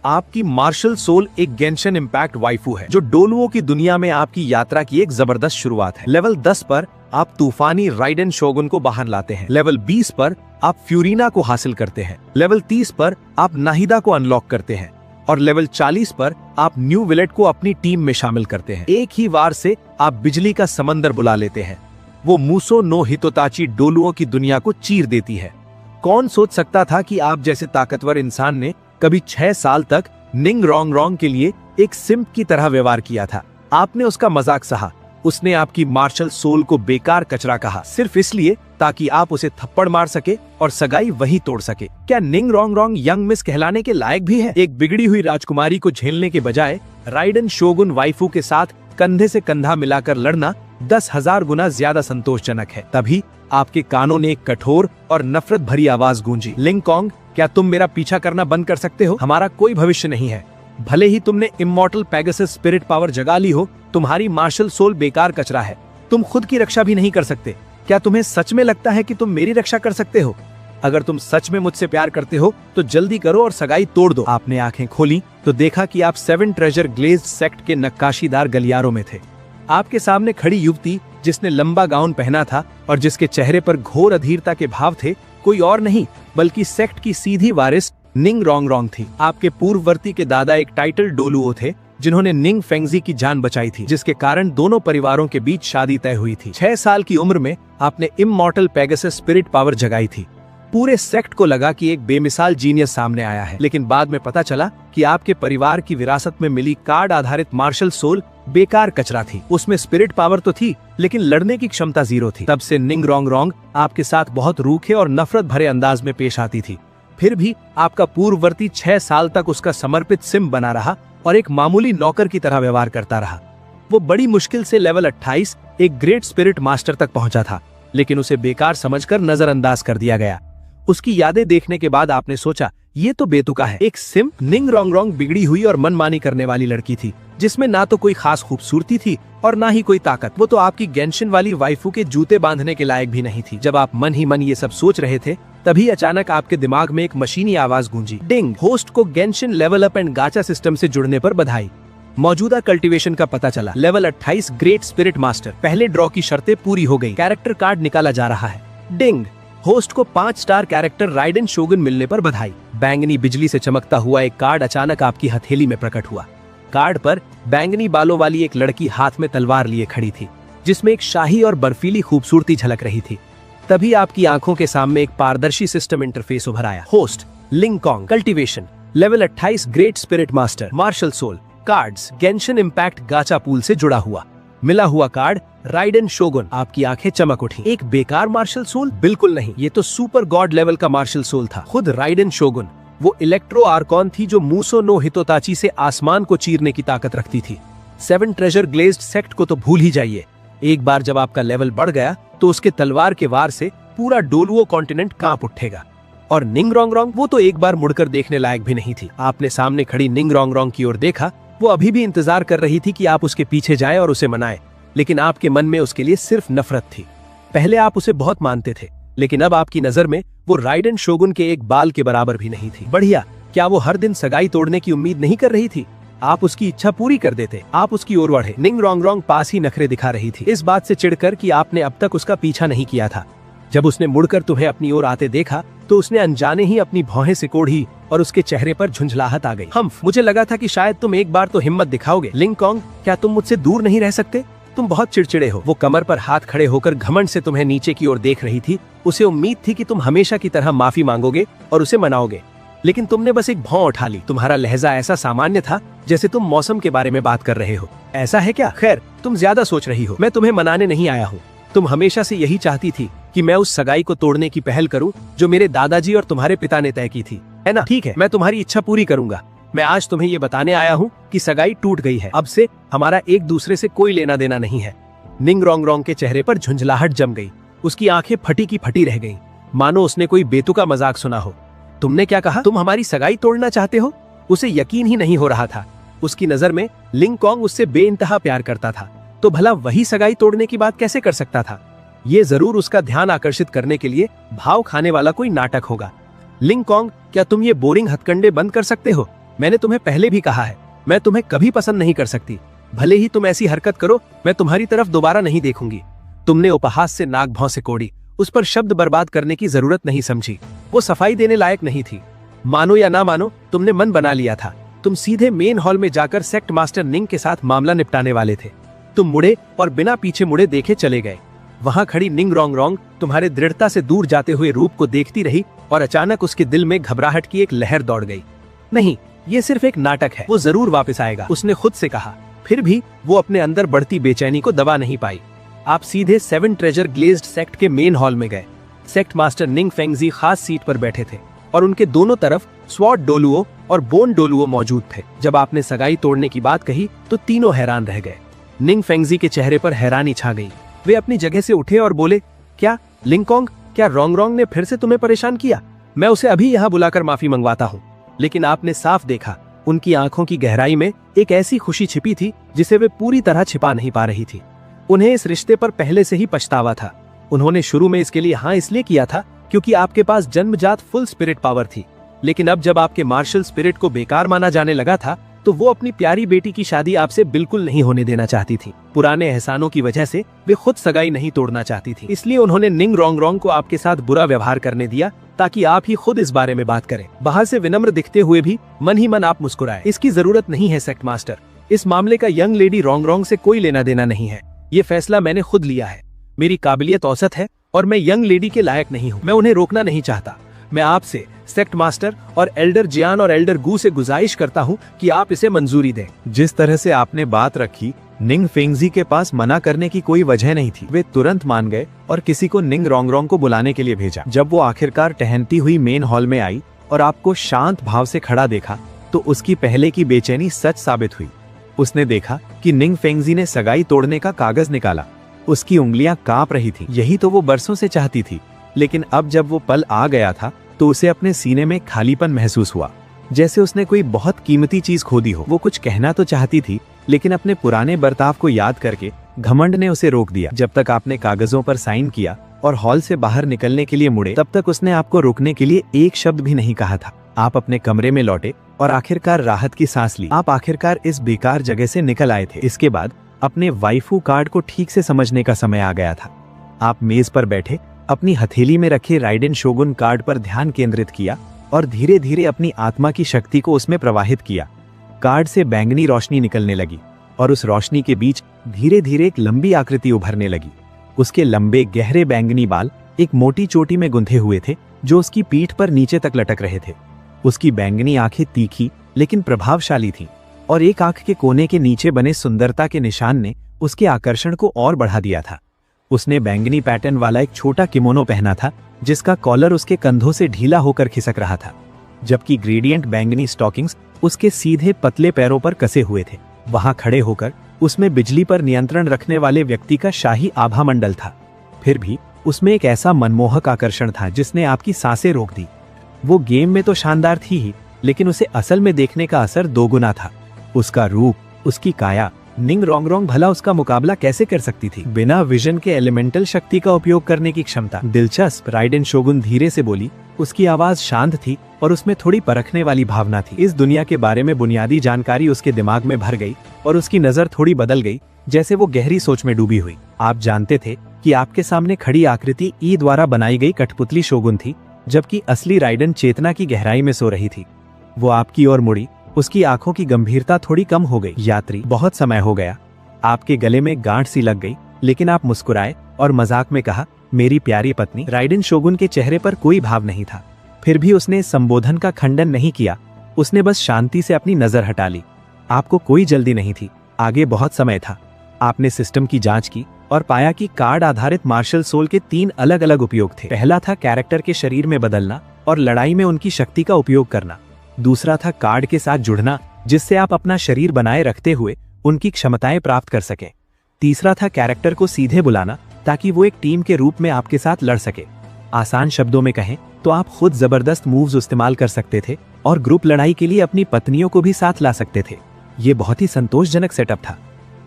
आपकी martial soul एक Genshin impact waifu है जो डोलुओं की दुनिया में आपकी यात्रा की एक जबरदस्त शुरुआत है। लेवल 10 पर आप तूफानी राइडेन शोगुन को बाहर लाते हैं। लेवल 20 पर आप फ्यूरिना को हासिल करते हैं। लेवल 30 पर आप नाहिदा को अनलॉक करते हैं और लेवल 40 पर आप न्यू विलेट को अपनी टीम में शामिल करते हैं। एक ही वार से आप बिजली का समंदर बुला लेते हैं। वो मूसो नो हितोताची डोलुओं की दुनिया को चीर देती है। कौन सोच सकता था कि आप जैसे ताकतवर इंसान ने कभी 6 साल तक निंग रोंग रोंग के लिए एक सिम्प की तरह व्यवहार किया था। आपने उसका मजाक सहा। उसने आपकी मार्शल सोल को बेकार कचरा कहा सिर्फ इसलिए ताकि आप उसे थप्पड़ मार सके और सगाई वही तोड़ सके। क्या निंग रोंग रोंग यंग मिस कहलाने के लायक भी है? एक बिगड़ी हुई राजकुमारी को झेलने के बजाय राइडेन शोगुन वाइफू के साथ कंधे से कंधा मिलाकर लड़ना 10,000 गुना ज्यादा संतोषजनक है। तभी आपके कानों ने एक कठोर और नफरत भरी आवाज गूंजी। लिंग कॉन्ग, क्या तुम मेरा पीछा करना बंद कर सकते हो? हमारा कोई भविष्य नहीं है। भले ही तुमने इमॉर्टल पेगासस स्पिरिट पावर जगा ली हो, तुम्हारी मार्शल सोल बेकार कचरा है। तुम खुद की रक्षा भी नहीं कर सकते। क्या तुम्हें सच में लगता है कि तुम मेरी रक्षा कर सकते हो? अगर तुम सच में मुझसे प्यार करते हो तो जल्दी करो और सगाई तोड़ दो। आपने आंखें खोली तो देखा कि आप 7 ट्रेजर ग्लेज्ड सेक्ट के नक्काशीदार गलियारों में थे। आपके सामने खड़ी युवती जिसने लंबा गाउन पहना था और जिसके चेहरे पर घोर अधीरता के भाव थे, कोई और नहीं बल्कि सेक्ट की सीधी वारिस निंग रोंग रोंग थी। आपके पूर्ववर्ती के दादा एक टाइटल डोलुओ थे जिन्होंने निंग फेंगजी की जान बचाई थी, जिसके कारण दोनों परिवारों के बीच शादी तय हुई थी। 6 साल की उम्र में आपने इमॉर्टल पेगासस स्पिरिट पावर जगाई थी। पूरे सेक्ट को लगा कि एक बेमिसाल जीनियस सामने आया है, लेकिन बाद में पता चला कि आपके परिवार की विरासत में मिली कार्ड आधारित मार्शल सोल बेकार कचरा थी। उसमें स्पिरिट पावर तो थी लेकिन लड़ने की क्षमता 0 थी। तब से निंग रोंग रोंग आपके साथ बहुत रूखे और नफरत भरे अंदाज में पेश आती थी। फिर भी आपका पूर्ववर्ती 6 साल तक उसका समर्पित सिम बना रहा और एक मामूली नौकर की तरह व्यवहार करता रहा। वो बड़ी मुश्किल से लेवल 28 एक ग्रेट स्पिरिट मास्टर तक पहुंचा था, लेकिन उसे बेकार समझकर नजरअंदाज कर दिया गया। उसकी यादें देखने के बाद आपने सोचा, ये तो बेतुका है। एक सिम्प निंग रोंग रोंग बिगड़ी हुई और मनमानी करने वाली लड़की थी, जिसमें ना तो कोई खास खूबसूरती थी और ना ही कोई ताकत। वो तो आपकी गेंशिन वाली वाइफू के जूते बांधने के लायक भी नहीं थी। जब आप मन ही मन ये सब सोच रहे थे, तभी अचानक आपके दिमाग में एक मशीनी आवाज गूंजी। डिंग! होस्ट को Genshin level up and गाचा system से जुड़ने पर बधाई। मौजूदा कल्टीवेशन का पता चला। Level 28 great spirit master. पहले ड्रॉ की शर्तें पूरी हो गई। कैरेक्टर कार्ड निकाला जा रहा है। डिंग! होस्ट को 5 स्टार कैरेक्टर राइडेन शोगुन मिलने पर बधाई। बैंगनी बिजली से चमकता हुआ एक कार्ड अचानक आपकी हथेली में प्रकट हुआ। कार्ड पर बैंगनी बालों वाली एक लड़की हाथ में तलवार लिए खड़ी थी, जिसमें एक शाही और बर्फीली खूबसूरती झलक रही थी। तभी आपकी आंखों के सामने एक पारदर्शी सिस्टम इंटरफेस उभर आया। होस्ट लिंग कॉन्ग। Cultivation level 28 great spirit master. Martial soul. Cards Genshin Impact gacha pool से जुड़ा हुआ। मिला हुआ कार्ड राइडेन शोगुन। आपकी आंखें चमक उठी। एक बेकार मार्शल सोल? बिल्कुल नहीं, ये तो सुपर गॉड लेवल का मार्शल सोल था। खुद राइडेन शोगुन, वो इलेक्ट्रो आर्कॉन थी जो मूसो नो हितोताची से आसमान को चीरने की ताकत रखती थी। 7 ट्रेजर ग्लेज्ड सेक्ट को तो भूल ही जाइए। एक बार जब आपका लेवल बढ़ गया तो उसके तलवार के वार से पूरा डोलुओ कॉन्टिनेंट कांप उठेगा। और निंग रोंग रोंग, वो तो एक बार मुड़कर देखने लायक भी नहीं थी। आपने सामने खड़ी निंग रोंग रोंग की ओर देखा। वो अभी भी इंतजार कर रही थी कि आप उसके पीछे जाएं और उसे मनाएं, लेकिन आपके मन में उसके लिए सिर्फ नफरत थी। पहले आप उसे बहुत मानते थे, लेकिन अब आपकी नजर में वो राइडेन शोगुन के एक बाल के बराबर भी नहीं थी। बढ़िया, क्या वो हर दिन सगाई तोड़ने की उम्मीद नहीं कर रही थी? आप उसकी इच्छा पूरी कर देते। आप उसकी ओर बढ़े। निंग रोंग रोंग पास ही नखरे दिखा रही थी, इस बात से चिढ़कर कि आपने अब तक उसका पीछा नहीं किया था। जब उसने मुड़कर तुम्हें अपनी ओर आते देखा तो उसने अनजाने ही अपनी भौहें सिकोड़ी और उसके चेहरे पर झुंझलाहट आ गई। हम्फ, मुझे लगा था कि शायद तुम एक बार तो हिम्मत दिखाओगे। लिंग कॉन्ग, क्या तुम मुझसे दूर नहीं रह सकते? तुम बहुत चिड़चिड़े हो। वो कमर पर हाथ खड़े होकर घमंड से तुम्हें नीचे की ओर देख रही थी। उसे उम्मीद थी कि तुम हमेशा की तरह माफी मांगोगे और उसे मनाओगे, लेकिन तुमने बस एक भौं उठा ली। तुम्हारा लहजा ऐसा सामान्य था जैसे तुम मौसम के बारे में बात कर रहे हो। ऐसा है क्या? खैर, तुम ज्यादा सोच रही हो। मैं तुम्हें मनाने नहीं आया हूँ। तुम हमेशा से यही चाहती थी कि मैं उस सगाई को तोड़ने की पहल करूं जो मेरे दादाजी और तुम्हारे पिता ने तय की थी, है ना? ठीक है, मैं तुम्हारी इच्छा पूरी करूंगा। मैं आज तुम्हें ये बताने आया हूँ कि सगाई टूट गई है। अब से हमारा एक दूसरे से कोई लेना देना नहीं है। निंग रोंग रोंग के चेहरे पर झुंझलाहट जम गई। उसकी आंखें फटी की फटी रह गईं, मानो उसने कोई बेतुका मजाक सुना हो। तुमने क्या कहा? तुम हमारी सगाई तोड़ना चाहते हो? उसे यकीन ही नहीं हो रहा था। उसकी नजर में लिंग कॉन्ग उससे बेइंतहा प्यार करता था, तो भला वही सगाई तोड़ने की बात कैसे कर सकता था? ये जरूर उसका ध्यान आकर्षित करने के लिए भाव खाने वाला कोई नाटक होगा। लिंग कॉन्ग, क्या तुम ये बोरिंग हथकंडे बंद कर सकते हो? मैंने तुम्हें पहले भी कहा है, मैं तुम्हें कभी पसंद नहीं कर सकती। भले ही तुम ऐसी हरकत करो, मैं तुम्हारी तरफ दोबारा नहीं देखूंगी। तुमने उपहास से नाक भौं से कोड़ी, उस पर शब्द बर्बाद करने की जरूरत नहीं समझी। वो सफाई देने लायक नहीं थी। मानो या ना मानो, तुमने मन बना लिया था। तुम सीधे मेन हॉल में जाकर सेक्ट मास्टर निंग के साथ मामला निपटाने वाले थे। तुम मुड़े और बिना पीछे मुड़े देखे चले गए। वहां खड़ी निंग रोंगरोंग तुम्हारे दृढ़ता से दूर जाते हुए रूप को देखती रही और अचानक उसके दिल में घबराहट की एक लहर दौड़ गई। नहीं, ये सिर्फ एक नाटक है, वो जरूर वापस आएगा, उसने खुद से कहा। फिर भी वो अपने अंदर बढ़ती बेचैनी को दबा नहीं पाई। आप सीधे 7 ट्रेजर ग्लेज्ड सेक्ट के मेन हॉल में गए। सेक्ट मास्टर निंग फेंगजी खास सीट पर बैठे थे और उनके दोनों तरफ स्वॉर्ड डोलुओ और बोन डोलुओ मौजूद थे। जब आपने सगाई तोड़ने की बात कही तो तीनों हैरान रह गए। निंग फेंगजी के चेहरे पर हैरानी छा गई। वे अपनी जगह से उठे और बोले, क्या लिंगकोंग, क्या रोंगरोंग ने फिर से तुम्हें परेशान किया? मैं उसे अभी यहाँ बुलाकर माफी मंगवाता हूँ। लेकिन आपने साफ देखा, उनकी आंखों की गहराई में एक ऐसी खुशी छिपी थी जिसे वे पूरी तरह छिपा नहीं पा रही थी। उन्हें इस रिश्ते पर पहले से ही पछतावा था। उन्होंने शुरू में इसके लिए हाँ इसलिए किया था क्योंकि आपके पास जन्मजात फुल स्पिरिट पावर थी। लेकिन अब जब आपके मार्शल स्पिरिट को बेकार माना जाने लगा था, तो वो अपनी प्यारी बेटी की शादी आपसे बिल्कुल नहीं होने देना चाहती थी। पुराने एहसानों की वजह से वे खुद सगाई नहीं तोड़ना चाहती थी। इसलिए उन्होंने निंग रोंगरोंग को आपके साथ बुरा व्यवहार करने दिया ताकि आप ही खुद इस बारे में बात करें। बाहर से विनम्र दिखते हुए भी मन ही मन आप मुस्कुराए। इसकी जरूरत नहीं है सेक्ट मास्टर। इस मामले का यंग लेडी रोंगरोंग से कोई लेना देना नहीं है। ये फैसला मैंने खुद लिया है। मेरी काबिलियत औसत है और मैं यंग लेडी के लायक नहीं हूँ। मैं उन्हें रोकना नहीं चाहता। मैं आपसे, सेक्ट मास्टर और एल्डर जियान और एल्डर गू से गुजारिश करता हूँ कि आप इसे मंजूरी दें। जिस तरह से आपने बात रखी, निंग फेंगजी के पास मना करने की कोई वजह नहीं थी। वे तुरंत मान गए और किसी को निंग रोंगरोंग को बुलाने के लिए भेजा। जब वो आखिरकार टहलती हुई मेन हॉल में आई और आपको शांत भाव से खड़ा देखा, तो उसकी पहले की बेचैनी सच साबित हुई। उसने देखा कि निंग फेंगजी ने सगाई तोड़ने का कागज निकाला। उसकी उंगलियां कांप रही थी। यही तो वो बरसों से चाहती थी। लेकिन अब जब वो पल आ गया था, तो उसे अपने सीने में खालीपन महसूस हुआ, जैसे उसने कोई बहुत कीमती चीज खो दी हो। वो कुछ कहना तो चाहती थी, लेकिन अपने पुराने बर्ताव को याद करके घमंड ने उसे रोक दिया। जब तक आपने कागजों पर साइन किया और हॉल से बाहर निकलने के लिए मुड़े, तब तक उसने आपको रोकने के लिए एक शब्द भी नहीं कहा था। आप अपने कमरे में लौटे और आखिरकार राहत की सांस ली। आप आखिरकार इस बेकार जगह से निकल आए थे। इसके बाद अपने वाइफू कार्ड को ठीक से समझने का समय आ गया था। आप मेज पर बैठे अपनी हथेली में रखे राइडेन शोगुन कार्ड पर ध्यान केंद्रित किया और धीरे धीरे अपनी आत्मा की शक्ति को उसमें प्रवाहित किया। कार्ड से बैंगनी रोशनी निकलने लगी और उस रोशनी के बीच धीरे धीरे एक लंबी आकृति उभरने लगी। उसके लंबे गहरे बैंगनी बाल एक मोटी चोटी में गुंथे हुए थे, जो उसकी पीठ पर नीचे तक लटक रहे थे। उसकी बैंगनी आंखें तीखी लेकिन प्रभावशाली थीं और एक आंख के कोने के नीचे बने सुंदरता के निशान ने उसके आकर्षण को और बढ़ा दिया था। उसने बैंगनी पैटर्न वाला एक छोटा किमोनो पहना था, जिसका कॉलर उसके कंधों से ढीला होकर खिसक रहा था, जबकि ग्रेडियंट बैंगनी स्टॉकिंग्स उसके सीधे पतले पैरों पर कसे हुए थे। वहां खड़े होकर उसमें बिजली पर नियंत्रण रखने वाले व्यक्ति का शाही आभा मंडल था। फिर भी उसमें एक ऐसा मनमोहक आकर्षण था जिसने आपकी सांसें रोक दी। वो गेम में तो शानदार थी ही, लेकिन उसे असल में देखने का असर दोगुना था। उसका रूप, उसकी काया, निंग रोंगरोंग भला उसका मुकाबला कैसे कर सकती थी? बिना विजन के एलिमेंटल शक्ति का उपयोग करने की क्षमता। दिलचस्प, राइडेन शोगुन धीरे से बोली। उसकी आवाज शांत थी और उसमें थोड़ी परखने वाली भावना थी। इस दुनिया के बारे में बुनियादी जानकारी उसके दिमाग में भर गई और उसकी नजर थोड़ी बदल गई, जैसे वो गहरी सोच में डूबी हुई। आप जानते थे कि आपके सामने खड़ी आकृति ई द्वारा बनाई गई कठपुतली शोगुन थी, जबकि असली राइडेन चेतना की गहराई में सो रही थी। वो आपकी ओर मुड़ी। उसकी आंखों की गंभीरता थोड़ी कम हो गई। यात्री, बहुत समय हो गया। आपके गले में गांठ सी लग गई, लेकिन आप मुस्कुराए और मजाक में कहा, मेरी प्यारी पत्नी। राइडेन शोगुन के चेहरे पर कोई भाव नहीं था। फिर भी उसने संबोधन का खंडन नहीं किया। उसने बस शांति से अपनी नजर हटा ली। आपको कोई जल्दी नहीं थी, आगे बहुत समय था। आपने सिस्टम की जांच की और पाया कि कार्ड आधारित मार्शल सोल के 3 अलग अलग उपयोग थे। पहला था कैरेक्टर के शरीर में बदलना और लड़ाई में उनकी शक्ति का उपयोग करना। दूसरा था कार्ड के साथ जुड़ना, जिससे आप अपना शरीर बनाए रखते हुए उनकी क्षमताएं प्राप्त कर सकें। तीसरा था कैरेक्टर को सीधे बुलाना, ताकि वो एक टीम के रूप में आपके साथ लड़ सके। आसान शब्दों में कहें तो आप खुद जबरदस्त मूव्स इस्तेमाल कर सकते थे और ग्रुप लड़ाई के लिए अपनी पत्नियों को भी साथ ला सकते थे। ये बहुत ही संतोषजनक सेटअप था।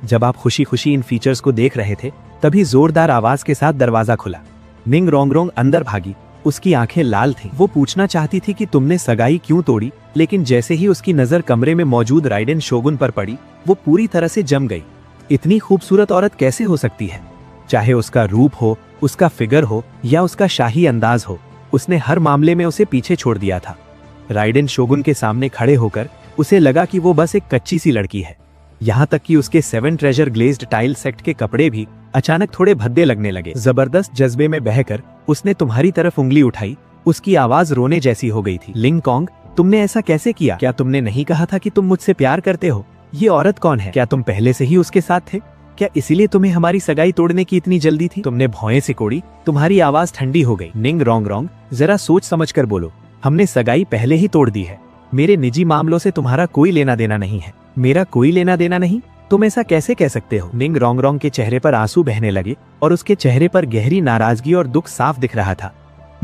जब आप खुशी खुशी इन फीचर्स को देख रहे थे, तभी जोरदार आवाज के साथ दरवाजा खुला। निंग रोंगरोंग अंदर भागी उसकी आंखें लाल थीं। वो पूछना चाहती थी कि तुमने सगाई क्यों तोड़ी, लेकिन जैसे ही उसकी नजर कमरे में मौजूद राइडेन शोगुन पर पड़ी, वो पूरी तरह से जम गई। इतनी खूबसूरत औरत कैसे हो सकती है? चाहे उसका रूप हो, उसका फिगर हो या उसका शाही अंदाज हो, उसने हर मामले में उसे पीछे छोड़ दिया था। राइडेन शोगुन के सामने खड़े होकर उसे लगा कि वो बस एक कच्ची सी लड़की है। यहाँ तक कि उसके 7 ट्रेजर ग्लेज्ड टाइल सेट के कपड़े भी अचानक थोड़े भद्दे लगने लगे। जबरदस्त जज्बे में बहकर उसने तुम्हारी तरफ उंगली उठाई। उसकी आवाज रोने जैसी हो गई थी। लिंग कॉन्ग, तुमने ऐसा कैसे किया? क्या तुमने नहीं कहा था कि तुम मुझसे प्यार करते हो? ये औरत कौन है? क्या तुम पहले से ही उसके साथ थे? क्या इसीलिए तुम्हें हमारी सगाई तोड़ने की इतनी जल्दी थी? तुमने भौएं सिकोड़ी। तुम्हारी आवाज ठंडी हो गई। निंग रोंग रोंग, जरा सोच समझ कर बोलो। हमने सगाई पहले ही तोड़ दी है। मेरे निजी मामलों से तुम्हारा कोई लेना देना नहीं है। मेरा कोई लेना देना नहीं? तुम ऐसा कैसे कह सकते हो? निंग रोंग रोंग के चेहरे पर आंसू बहने लगे और उसके चेहरे पर गहरी नाराजगी और दुख साफ दिख रहा था।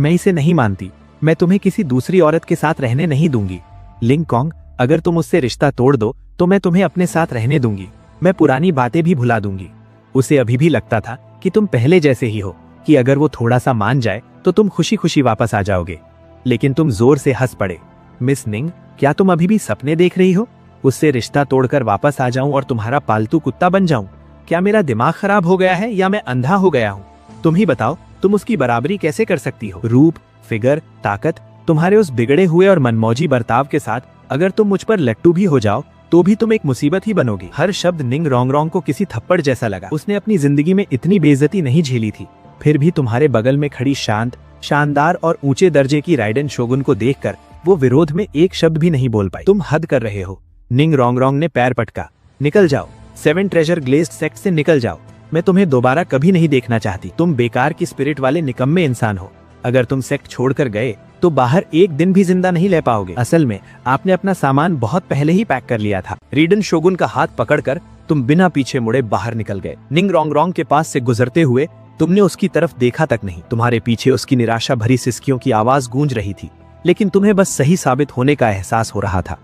मैं इसे नहीं मानती। मैं तुम्हें किसी दूसरी औरत के साथ रहने नहीं दूंगी। लिंग कॉन्ग, अगर तुम उससे रिश्ता तोड़ दो तो मैं तुम्हें अपने साथ रहने दूंगी। मैं पुरानी बातें भी भुला दूंगी। उसे अभी भी लगता था कि तुम पहले जैसे ही हो, कि अगर वो थोड़ा सा मान जाए तो तुम खुशी खुशी वापस आ जाओगे। लेकिन तुम जोर से हंस पड़े। मिस निंग, क्या तुम अभी भी सपने देख रही हो? उससे रिश्ता तोड़कर वापस आ जाऊं और तुम्हारा पालतू कुत्ता बन जाऊं? क्या मेरा दिमाग खराब हो गया है या मैं अंधा हो गया हूं? तुम ही बताओ, तुम उसकी बराबरी कैसे कर सकती हो? रूप, फिगर, ताकत, तुम्हारे उस बिगड़े हुए और मनमौजी बर्ताव के साथ अगर तुम मुझ पर लट्टू भी हो जाओ तो भी तुम एक मुसीबत ही बनोगी। हर शब्द निंग रोंग रोंग को किसी थप्पड़ जैसा लगा। उसने अपनी जिंदगी में इतनी बेइज्जती नहीं झेली थी। फिर भी तुम्हारे बगल में खड़ी शांत, शानदार और ऊंचे दर्जे की राइडेन शोगुन को देखकर वो विरोध में एक शब्द भी नहीं बोल पाई। तुम हद कर रहे हो। निंग रोंग रोंग ने पैर पटका। निकल जाओ, 7 ट्रेजर ग्लेज्ड सेक्ट से निकल जाओ। मैं तुम्हें दोबारा कभी नहीं देखना चाहती। तुम बेकार की स्पिरिट वाले निकम्मे इंसान हो। अगर तुम सेक्ट छोड़कर गए तो बाहर एक दिन भी जिंदा नहीं ले पाओगे। असल में आपने अपना सामान बहुत पहले ही पैक कर लिया था। राइडेन शोगुन का हाथ पकड़कर तुम बिना पीछे मुड़े बाहर निकल गए। निंग रोंग रोंग के पास से गुजरते हुए तुमने उसकी तरफ देखा तक नहीं। तुम्हारे पीछे उसकी निराशा भरी सिसकियों की आवाज गूंज रही थी, लेकिन तुम्हें बस सही साबित होने का एहसास हो रहा था।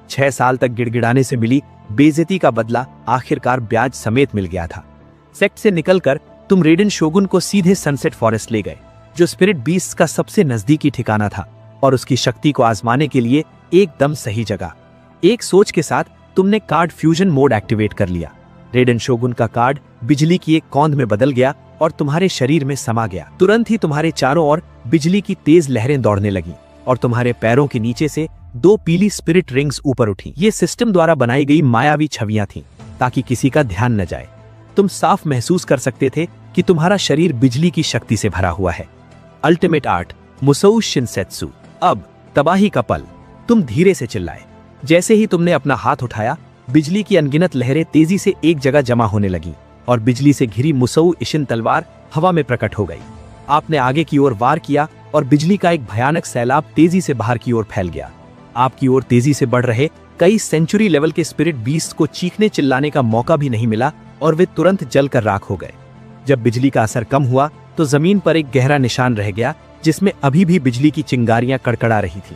6 साल तक गिड़गिड़ाने से मिली बेइज्जती का बदला आखिरकार ब्याज समेत मिल गया था। सेक्ट से निकलकर तुम राइडेन शोगुन को सीधे सनसेट फॉरेस्ट ले गए, जो स्पिरिट बीस्ट का सबसे नजदीकी ठिकाना था और उसकी शक्ति को आजमाने के लिए एकदम सही जगह। एक सोच के साथ तुमने कार्ड फ्यूजन मोड एक्टिवेट कर लिया। राइडेन शोगुन का कार्ड बिजली की एक कौंध में बदल गया और तुम्हारे शरीर में समा गया। तुरंत ही तुम्हारे चारों ओर बिजली की तेज लहरें दौड़ने लगी और तुम्हारे पैरों के नीचे से 2 पीली स्पिरिट रिंग्स ऊपर उठी। ये सिस्टम द्वारा बनाई गई मायावी छवियां थीं, ताकि किसी का ध्यान न जाए। तुम साफ महसूस कर सकते थे कि तुम्हारा शरीर बिजली की शक्ति से भरा हुआ है। Ultimate art, Musou Shinsetsu. अब तबाही का पल। तुम धीरे से चिल्लाए। जैसे ही तुमने अपना हाथ उठाया, बिजली की अनगिनत लहरें तेजी से एक जगह जमा होने लगी और बिजली से घिरी मुसोउ इशिन तलवार हवा में प्रकट हो गई। आपने आगे की ओर वार किया और बिजली का एक भयानक सैलाब तेजी से बाहर की ओर फैल गया। आपकी ओर तेजी से बढ़ रहे कई सेंचुरी लेवल के स्पिरिट बीस्ट को चीखने चिल्लाने का मौका भी नहीं मिला और वे तुरंत जलकर राख हो गए। जब बिजली का असर कम हुआ तो जमीन पर एक गहरा निशान रह गया, जिसमें अभी भी बिजली की चिंगारियां कड़कड़ा रही थी।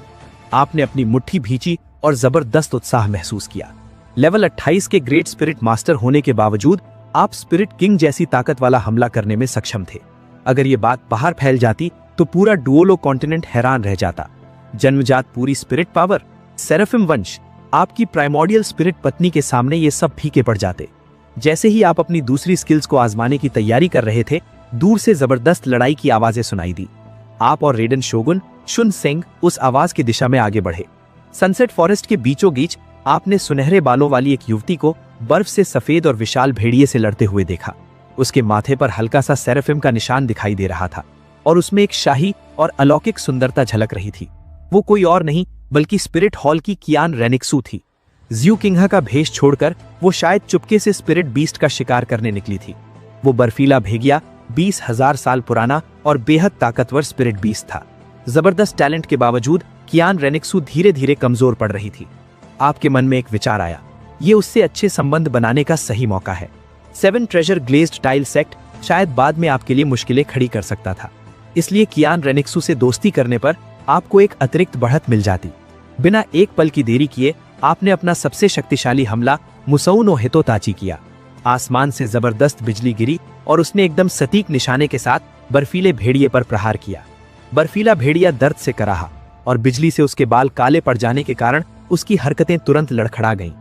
आपने अपनी मुट्ठी भींची और जबरदस्त उत्साह महसूस किया। लेवल 28 के ग्रेट स्पिरिट मास्टर होने के बावजूद आप स्पिरिट किंग जैसी ताकत वाला हमला करने में सक्षम थे। अगर ये बात बाहर फैल जाती तो पूरा डुओलो कॉन्टिनेंट हैरान रह जाता। जन्मजात पूरी स्पिरिट पावर, सेराफिम वंश, आपकी प्राइमोर्डियल स्पिरिट पत्नी के सामने ये सब फीके पड़ जाते। जैसे ही आप अपनी दूसरी स्किल्स को आजमाने की तैयारी कर रहे थे, दूर से जबरदस्त लड़ाई की आवाजें सुनाई दी। आप और राइडेन शोगुन शुन सेंग उस आवाज की दिशा में आगे बढ़े। सनसेट फॉरेस्ट के बीचों बीच आपने सुनहरे बालों वाली एक युवती को बर्फ से सफेद और विशाल भेड़िए से लड़ते हुए देखा। उसके माथे पर हल्का सा सेराफिम का निशान दिखाई दे रहा था और उसमें एक शाही और अलौकिक सुंदरता झलक रही थी। वो कोई और नहीं बल्कि स्पिरिट हॉल की कियान रेनिक्सू थी। ज्यू किंघा का भेष छोड़कर वो शायद चुपके से स्पिरिट बीस्ट का शिकार करने निकली थी। वो बर्फीला भेगिया 20,000 साल पुराना और बेहद ताकतवर स्पिरिट बीस्ट था। जबरदस्त टैलेंट के बावजूद कियान रेनिक्सू धीरे धीरे कमजोर पड़ रही थी। आपके मन में एक विचार आया, ये उससे अच्छे संबंध बनाने का सही मौका है। 7 ट्रेजर ग्लेज्ड टाइल सेक्ट शायद बाद में आपके लिए मुश्किलें खड़ी कर सकता था, इसलिए कियान रेनिक्सू से दोस्ती करने पर आपको एक अतिरिक्त बढ़त मिल जाती। बिना एक पल की देरी किए आपने अपना सबसे शक्तिशाली हमला मुसोउ नो हितोताची किया। आसमान से जबरदस्त बिजली गिरी और उसने एकदम सटीक निशाने के साथ बर्फीले भेड़िए पर प्रहार किया। बर्फीला भेड़िया दर्द से कराहा और बिजली से उसके बाल काले पड़ जाने के कारण उसकी हरकतें तुरंत लड़खड़ा गईं।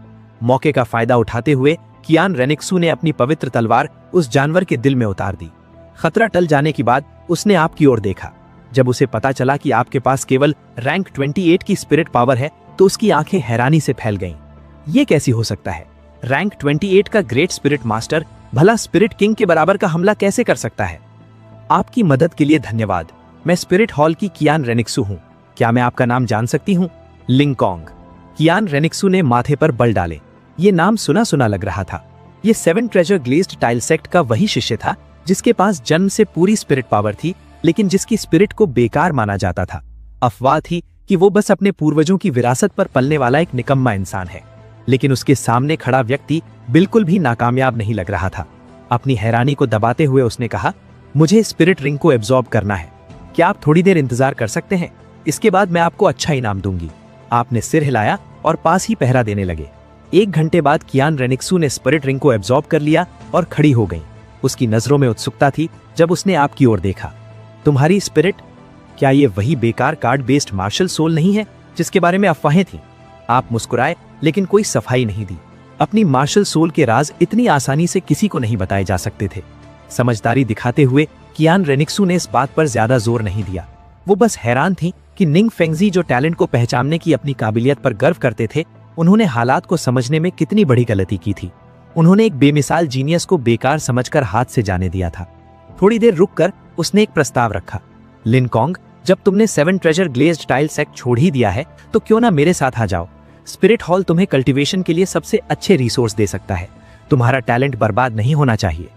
मौके का फायदा उठाते हुए कियान रेनिक्सू ने अपनी पवित्र तलवार उस जानवर के दिल में उतार दी। खतरा टल जाने के बाद उसने आपकी ओर देखा। जब उसे पता चला कि आपके पास केवल रैंक 28 की स्पिरिट पावर है तो उसकी आंखें हैरानी से फैल गईं। ये कैसी हो सकता है? रैंक 28 का ग्रेट स्पिरिट मास्टर भला स्पिरिट किंग के बराबर का हमला कैसे कर सकता है? आपकी मदद के लिए धन्यवाद। मैं स्पिरिट हॉल की कियान रेनिक्सू हूँ। क्या मैं आपका नाम जान सकती हूँ? लिंगकोंग। कियान रेनिक्सू ने माथे पर बल डाले। ये नाम सुना सुना लग रहा था। ये 7 ट्रेजर ग्लेज्ड टाइल सेक्ट का वही शिष्य था जिसके पास जन्म से पूरी स्पिरिट पावर थी, लेकिन जिसकी स्पिरिट को बेकार माना जाता था। अफवाह थी कि वो बस अपने पूर्वजों की विरासत पर पलने वाला एक निकम्मा इंसान है। लेकिन उसके सामने खड़ा व्यक्ति बिल्कुल भी नाकामयाब नहीं लग रहा था। अपनी हैरानी को दबाते हुए उसने कहा, मुझे स्पिरिट रिंग को एब्जॉर्ब करना है। क्या आप थोड़ी देर इंतजार कर सकते हैं? इसके बाद मैं आपको अच्छा इनाम दूंगी। आपने सिर हिलाया और पास ही पहरा देने लगे। 1 घंटे बाद कियान रेनिक्सू ने स्पिरिट रिंग को एब्जॉर्ब कर लिया और खड़ी हो गई। उसकी नजरों में उत्सुकता थी जब उसने आपकी ओर देखा। तुम्हारी स्पिरिट? क्या ये वही बेकार कार्ड बेस्ड मार्शल सोल नहीं है जिसके बारे में अफवाहें थीं? आप मुस्कुराए लेकिन कोई सफाई नहीं दी। अपनी मार्शल सोल के राज इतनी आसानी से किसी को नहीं बताए जा सकते थे। समझदारी दिखाते हुए कियान रेनिक्सू ने इस बात पर ज्यादा जोर नहीं दिया। वो बस हैरान थी कि निंग फेंगजी जो टैलेंट को पहचानने की अपनी काबिलियत पर गर्व करते थे, उन्होंने हालात को समझने में कितनी बड़ी गलती की थी। उन्होंने एक बेमिसाल जीनियस को बेकार समझकर हाथ से जाने दिया था। थोड़ी देर रुककर उसने एक प्रस्ताव रखा। लिंगकोंग, जब तुमने 7 ट्रेजर ग्लेज्ड टाइल सेक्ट छोड़ ही दिया है तो क्यों ना मेरे साथ आ जाओ। स्पिरिट हॉल तुम्हें कल्टीवेशन के लिए सबसे अच्छे रिसोर्स दे सकता है। तुम्हारा टैलेंट बर्बाद नहीं होना चाहिए।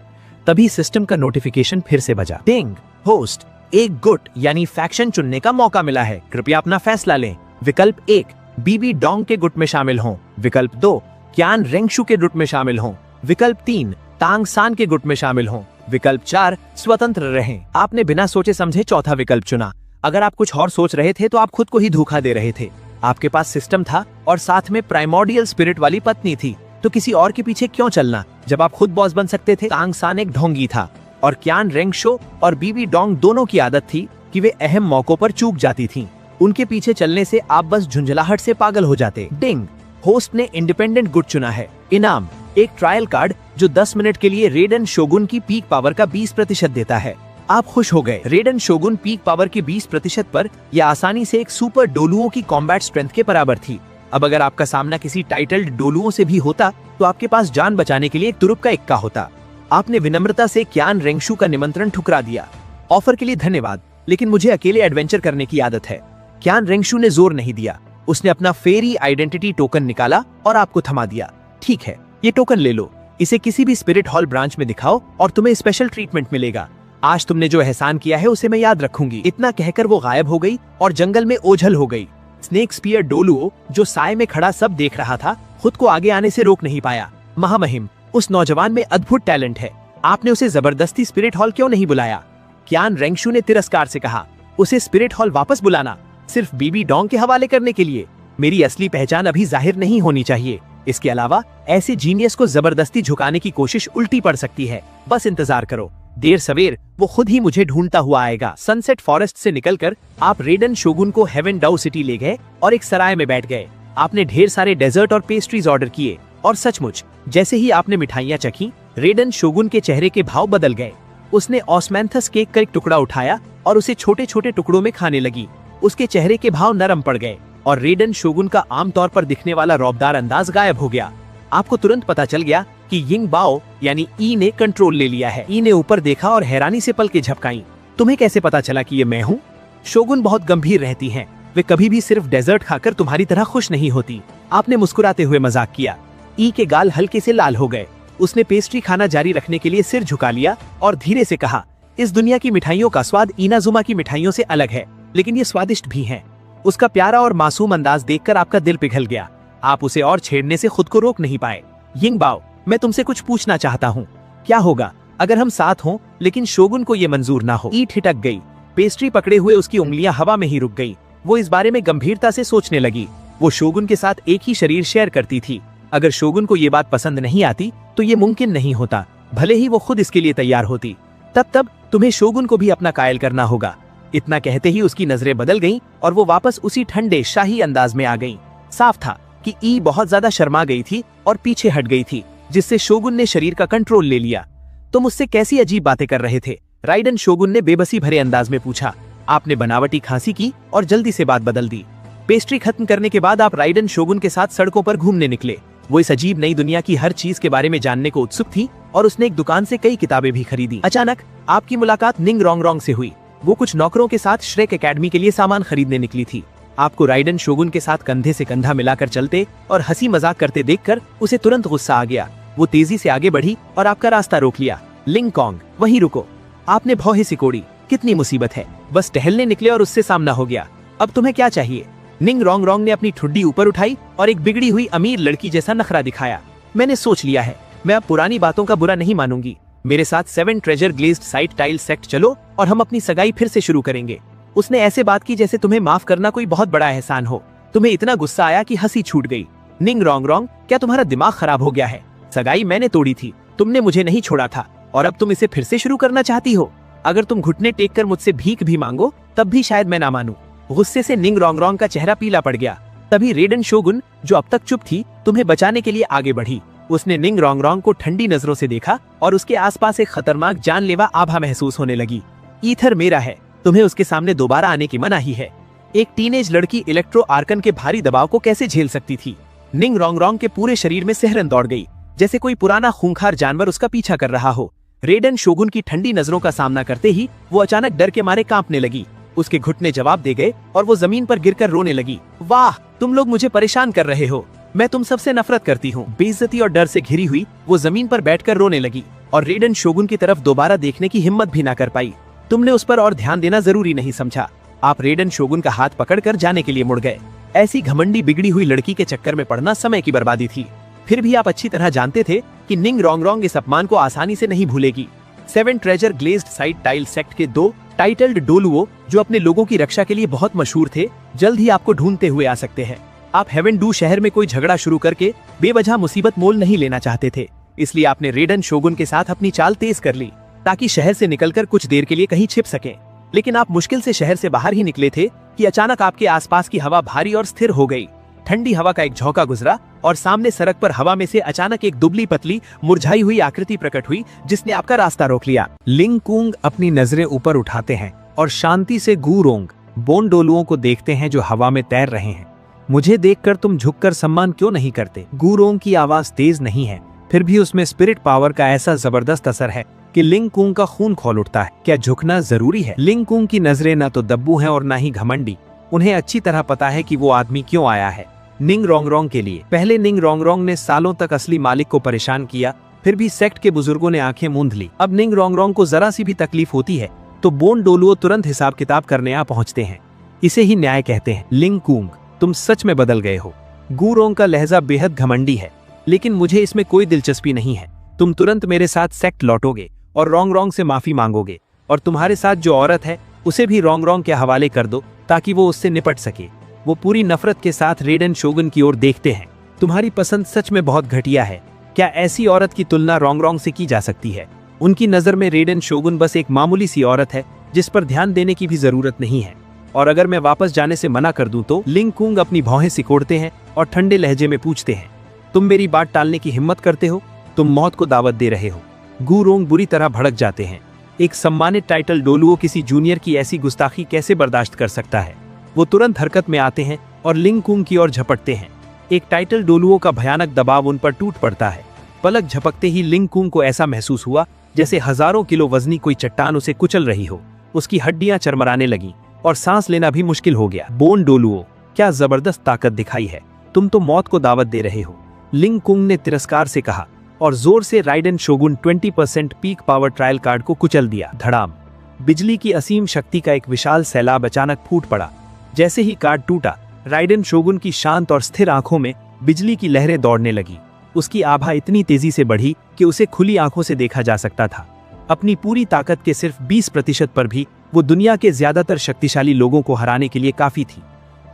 तभी सिस्टम का नोटिफिकेशन फिर से बजा। टिंग, होस्ट, एक गुट यानी फैक्शन चुनने का मौका मिला है। कृपया अपना फैसला लें। विकल्प 1, बीबी डोंग के गुट में शामिल हों। विकल्प 2, कियान रेंगशू के गुट में शामिल हों। विकल्प 3, तांग सान के गुट में शामिल हों। विकल्प 4, स्वतंत्र रहें। आपने बिना सोचे समझे चौथा विकल्प चुना। अगर आप कुछ और सोच रहे थे तो आप खुद को ही धोखा दे रहे थे। आपके पास सिस्टम था और साथ में प्राइमोर्डियल स्पिरिट वाली पत्नी थी, तो किसी और के पीछे क्यों चलना जब आप खुद बॉस बन सकते थे? तांग सान एक ढोंगी था और कियान रेंगशो और बीबी डोंग दोनों की आदत थी कि वे अहम मौकों पर चूक जाती थीं। उनके पीछे चलने से आप बस झुंझलाहट से पागल हो जाते। डिंग, होस्ट ने इंडिपेंडेंट गुट चुना है। इनाम, एक ट्रायल कार्ड जो 10 मिनट के लिए रेडन शोगुन की पीक पावर का 20% देता है। आप खुश हो गए। रेडन शोगुन पीक पावर के 20% पर यह आसानी से एक सुपर डोलुओं की कॉम्बैट स्ट्रेंथ के बराबर थी। अब अगर आपका सामना किसी टाइटल्ड डोलुओं से भी होता तो आपके पास जान बचाने के लिए एक तुरुप का इक्का होता। आपने विनम्रता से कियान रेंगशू का निमंत्रण ठुकरा दिया। ऑफर के लिए धन्यवाद, लेकिन मुझे अकेले एडवेंचर करने की आदत है। कियान रेंगशू ने जोर नहीं दिया। उसने अपना फेरी आइडेंटिटी टोकन निकाला और आपको थमा दिया। ठीक है, ये टोकन ले लो। इसे किसी भी स्पिरिट हॉल ब्रांच में दिखाओ और तुम्हें स्पेशल ट्रीटमेंट मिलेगा। आज तुमने जो एहसान किया है उसे मैं याद रखूंगी। इतना कहकर वो गायब हो गई और जंगल में ओझल हो गई। स्नेक स्पीयर डोलुओ जो साय में खड़ा सब देख रहा था, खुद को आगे आने से रोक नहीं पाया। महामहिम, उस नौजवान में अद्भुत टैलेंट है। आपने उसे जबरदस्ती स्पिरिट हॉल क्यों नहीं बुलाया? कियान रेंगशू ने तिरस्कार से कहा। उसे स्पिरिट हॉल वापस बुलाना सिर्फ बीबी डोंग के हवाले करने के लिए? मेरी असली पहचान अभी जाहिर नहीं होनी चाहिए। इसके अलावा ऐसे जीनियस को जबरदस्ती झुकाने की कोशिश उल्टी पड़ सकती है। बस इंतजार करो, देर सवेर वो खुद ही मुझे ढूंढता हुआ आएगा। सनसेट फॉरेस्ट से निकलकर आप रेडन शोगुन को हेवन डाउ सिटी ले गए और एक सराय में बैठ गए। आपने ढेर सारे डेजर्ट और पेस्ट्रीज ऑर्डर किए और सचमुच जैसे ही आपने मिठाइयाँ चखी, रेडन शोगुन के चेहरे के भाव बदल गए। उसने ऑस्मैंथस केक का एक टुकड़ा उठाया और उसे छोटे छोटे टुकड़ों में खाने लगी। उसके चेहरे के भाव नरम पड़ गए और रेडन शोगुन का आमतौर पर दिखने वाला रौबदार अंदाज गायब हो गया। आपको तुरंत पता चल गया कि यिंग बाओ यानी ई ने कंट्रोल ले लिया है। ई ने ऊपर देखा और हैरानी से पलकें झपकाई। तुम्हें कैसे पता चला कि ये मैं हूँ? शोगुन बहुत गंभीर रहती हैं। वे कभी भी सिर्फ डेजर्ट खाकर तुम्हारी तरह खुश नहीं होती। आपने मुस्कुराते हुए मजाक किया। ई के गाल हल्के से लाल हो गए। उसने पेस्ट्री खाना जारी रखने के लिए सिर झुका लिया और धीरे से कहा, इस दुनिया की मिठाइयों का स्वाद इनाजुमा की मिठाइयों से अलग है, लेकिन ये स्वादिष्ट भी हैं। उसका प्यारा और मासूम अंदाज देखकर आपका दिल पिघल गया। आप उसे और छेड़ने से खुद को रोक नहीं पाए। यिंग बाओ, मैं तुमसे कुछ पूछना चाहता हूँ। क्या होगा अगर हम साथ हों लेकिन शोगुन को ये मंजूर ना हो? ईट हिटक गई। पेस्ट्री पकड़े हुए उसकी उंगलियां हवा में ही रुक गई। वो इस बारे में गंभीरता से सोचने लगी। वो शोगुन के साथ एक ही शरीर शेयर करती थी। अगर शोगुन को ये बात पसंद नहीं आती तो ये मुमकिन नहीं होता, भले ही वो खुद इसके लिए तैयार होती। तब तुम्हें शोगुन को भी अपना कायल करना होगा। इतना कहते ही उसकी नजरें बदल गईं और वो वापस उसी ठंडे शाही अंदाज में आ गईं। साफ था कि ई बहुत ज्यादा शर्मा गई थी और पीछे हट गई थी, जिससे शोगुन ने शरीर का कंट्रोल ले लिया। तुम मुझसे कैसी अजीब बातें कर रहे थे? राइडन शोगुन ने बेबसी भरे अंदाज में पूछा। आपने बनावटी खांसी की और जल्दी से बात बदल दी। पेस्ट्री खत्म करने के बाद आप राइडन शोगुन के साथ सड़कों पर घूमने निकले। वो इस अजीब नई दुनिया की हर चीज के बारे में जानने को उत्सुक थी और उसने एक दुकान से कई किताबें भी खरीदी। अचानक आपकी मुलाकात निंग रोंगरोंग से हुई। वो कुछ नौकरों के साथ श्रेक एकेडमी के लिए सामान खरीदने निकली थी। आपको राइडन शोगुन के साथ कंधे से कंधा मिलाकर चलते और हंसी मजाक करते देखकर उसे तुरंत गुस्सा आ गया। वो तेजी से आगे बढ़ी और आपका रास्ता रोक लिया। लिंग कॉन्ग, वहीं रुको। आपने भौहें सिकोड़ी। कितनी मुसीबत है, बस टहलने निकले और उससे सामना हो गया। अब तुम्हें क्या चाहिए? निंग रोंगरोंग ने अपनी ठुड्डी ऊपर उठाई और एक बिगड़ी हुई अमीर लड़की जैसा नखरा दिखाया। मैंने सोच लिया है, मैं अब पुरानी बातों का बुरा नहीं मानूंगी। मेरे साथ 7 treasure glazed site tile sect चलो और हम अपनी सगाई फिर से शुरू करेंगे। उसने ऐसे बात की जैसे तुम्हें माफ करना कोई बहुत बड़ा एहसान हो। तुम्हें इतना गुस्सा आया कि हंसी छूट गई। निंग रोंगरोंग, क्या तुम्हारा दिमाग खराब हो गया है? सगाई मैंने तोड़ी थी, तुमने मुझे नहीं छोड़ा था, और अब तुम इसे फिर से शुरू करना चाहती हो? अगर तुम घुटने टेक कर मुझसे भीख भी मांगो तब भी शायद मैं ना मानूं। गुस्से से निंग रोंगरोंग का चेहरा पीला पड़ गया। तभी रेडन शोगुन, जो अब तक चुप थी, तुम्हें बचाने के लिए आगे बढ़ी। उसने निंग रोंगरोंग को ठंडी नजरों से देखा और उसके आसपास एक खतरनाक जानलेवा आभा महसूस होने लगी। ईथर मेरा है, तुम्हें उसके सामने दोबारा आने की मनाही है। एक टीनेज लड़की इलेक्ट्रो आर्कन के भारी दबाव को कैसे झेल सकती थी? निंग रोंगरोंग के पूरे शरीर में सिहरन दौड़ गई, जैसे कोई पुराना खूंखार जानवर उसका पीछा कर रहा हो। रेडन शोगुन की ठंडी नजरों का सामना करते ही वो अचानक डर के मारे कांपने लगी। उसके घुटने जवाब दे गए और वो जमीन पर गिरकर रोने लगी। वाह, तुम लोग मुझे परेशान कर रहे हो। मैं तुम सबसे नफरत करती हूँ। बेइज्जती और डर से घिरी हुई वो जमीन पर बैठकर रोने लगी और रेडन शोगुन की तरफ दोबारा देखने की हिम्मत भी ना कर पाई। तुमने उस पर और ध्यान देना जरूरी नहीं समझा। आप रेडन शोगुन का हाथ पकड़कर जाने के लिए मुड़ गए। ऐसी घमंडी बिगड़ी हुई लड़की के चक्कर में पड़ना समय की बर्बादी थी। फिर भी आप अच्छी तरह जानते थे कि निंग रोंगरोंग इस अपमान को आसानी से नहीं भूलेगी। 7 treasure glazed site tile sect के 2 टाइटल्ड डोलुओ, जो अपने लोगों की रक्षा के लिए बहुत मशहूर थे, जल्द ही आपको ढूंढते हुए आ सकते हैं। आप हेवन डू शहर में कोई झगड़ा शुरू करके बेवजह मुसीबत मोल नहीं लेना चाहते थे, इसलिए आपने रेडन शोगुन के साथ अपनी चाल तेज कर ली ताकि शहर से निकलकर कुछ देर के लिए कहीं छिप सकें। लेकिन आप मुश्किल से शहर से बाहर ही निकले थे कि अचानक आपके आसपास की हवा भारी और स्थिर हो गई। ठंडी हवा का एक झोंका गुजरा और सामने सड़क पर हवा में से अचानक एक दुबली पतली मुरझाई हुई आकृति प्रकट हुई, जिसने आपका रास्ता रोक लिया। लिंग कुंग अपनी नजरें ऊपर उठाते हैं और शांति से गूरोंग बोन डोलुओं को देखते हैं जो हवा में तैर रहे हैं। मुझे देखकर तुम झुककर सम्मान क्यों नहीं करते? गूरोंग की आवाज तेज नहीं है, फिर भी उसमें स्पिरिट पावर का ऐसा जबरदस्त असर है कि लिंग कुंग का खून खोल उठता है। क्या झुकना जरूरी है? लिंग कुंग की नजरें न तो दब्बू हैं और न ही घमंडी। उन्हें अच्छी तरह पता है कि वो आदमी क्यों आया है। निंग रोंगरोंग के लिए। पहले निंग रोंगरोंग ने सालों तक असली मालिक को परेशान किया, फिर भी सेक्ट के बुजुर्गों ने आंखें मूंद ली। अब निंग रोंगरोंग को जरा सी भी तकलीफ होती है तो बोन डोलुओ तुरंत हिसाब किताब करने आ पहुंचते हैं। इसे ही न्याय कहते हैं। लिंग कुंग, तुम सच में बदल गए हो। गूरोंग का लहजा बेहद घमंडी है, लेकिन मुझे इसमें कोई दिलचस्पी नहीं है। तुम तुरंत मेरे साथ सेक्ट लौटोगे और रोंगरोंग से माफी मांगोगे, और तुम्हारे साथ जो औरत है उसे भी रोंगरोंग के हवाले कर दो ताकि वो उससे निपट सके। वो पूरी नफरत के साथ रेडन शोगुन की ओर देखते हैं। तुम्हारी पसंद सच में बहुत घटिया है। क्या ऐसी औरत की तुलना रोंगरोंग से की जा सकती है? उनकी नजर में रेडन शोगुन बस एक मामूली सी औरत है जिस पर ध्यान देने की भी जरूरत नहीं है। और अगर मैं वापस जाने से मना कर दूं तो? लिंग कुंग अपनी भौहें सिकोड़ते हैं और ठंडे लहजे में पूछते हैं, तुम मेरी बात टालने की हिम्मत करते हो? तुम मौत को दावत दे रहे हो। गूरोंग बुरी तरह भड़क जाते हैं। एक सम्मानित टाइटल डोलुओ किसी जूनियर की ऐसी गुस्ताखी कैसे बर्दाश्त कर सकता है? वो तुरंत हरकत में आते हैं और लिंग कुंग की ओर झपटते हैं। एक टाइटल डोलुओ का भयानक दबाव उन पर टूट पड़ता है। पलक झपकते ही लिंग कुंग को ऐसा महसूस हुआ जैसे हजारों किलो वजनी कोई चट्टान उसे कुचल रही हो। उसकी हड्डियां चरमराने लगी और सांस लेना भी मुश्किल हो गया। बोन डोलुओ, क्या जबरदस्त ताकत दिखाई है। तुम तो मौत को दावत दे रहे हो, लिंग कुंग ने तिरस्कार से कहा और जोर से ridden shogun 20% peak power trial card को कुचल दिया। धड़ाम। बिजली की असीम शक्ति का एक विशाल सैलाब अचानक फूट पड़ा। जैसे ही कार्ड टूटा, राइडन शोगुन की शांत और स्थिर आंखों में बिजली की लहरें दौड़ने लगी। उसकी आभा इतनी तेजी से बढ़ी कि उसे खुली आंखों से देखा जा सकता था। अपनी पूरी ताकत के सिर्फ 20% पर भी वो दुनिया के ज्यादातर शक्तिशाली लोगों को हराने के लिए काफी थी।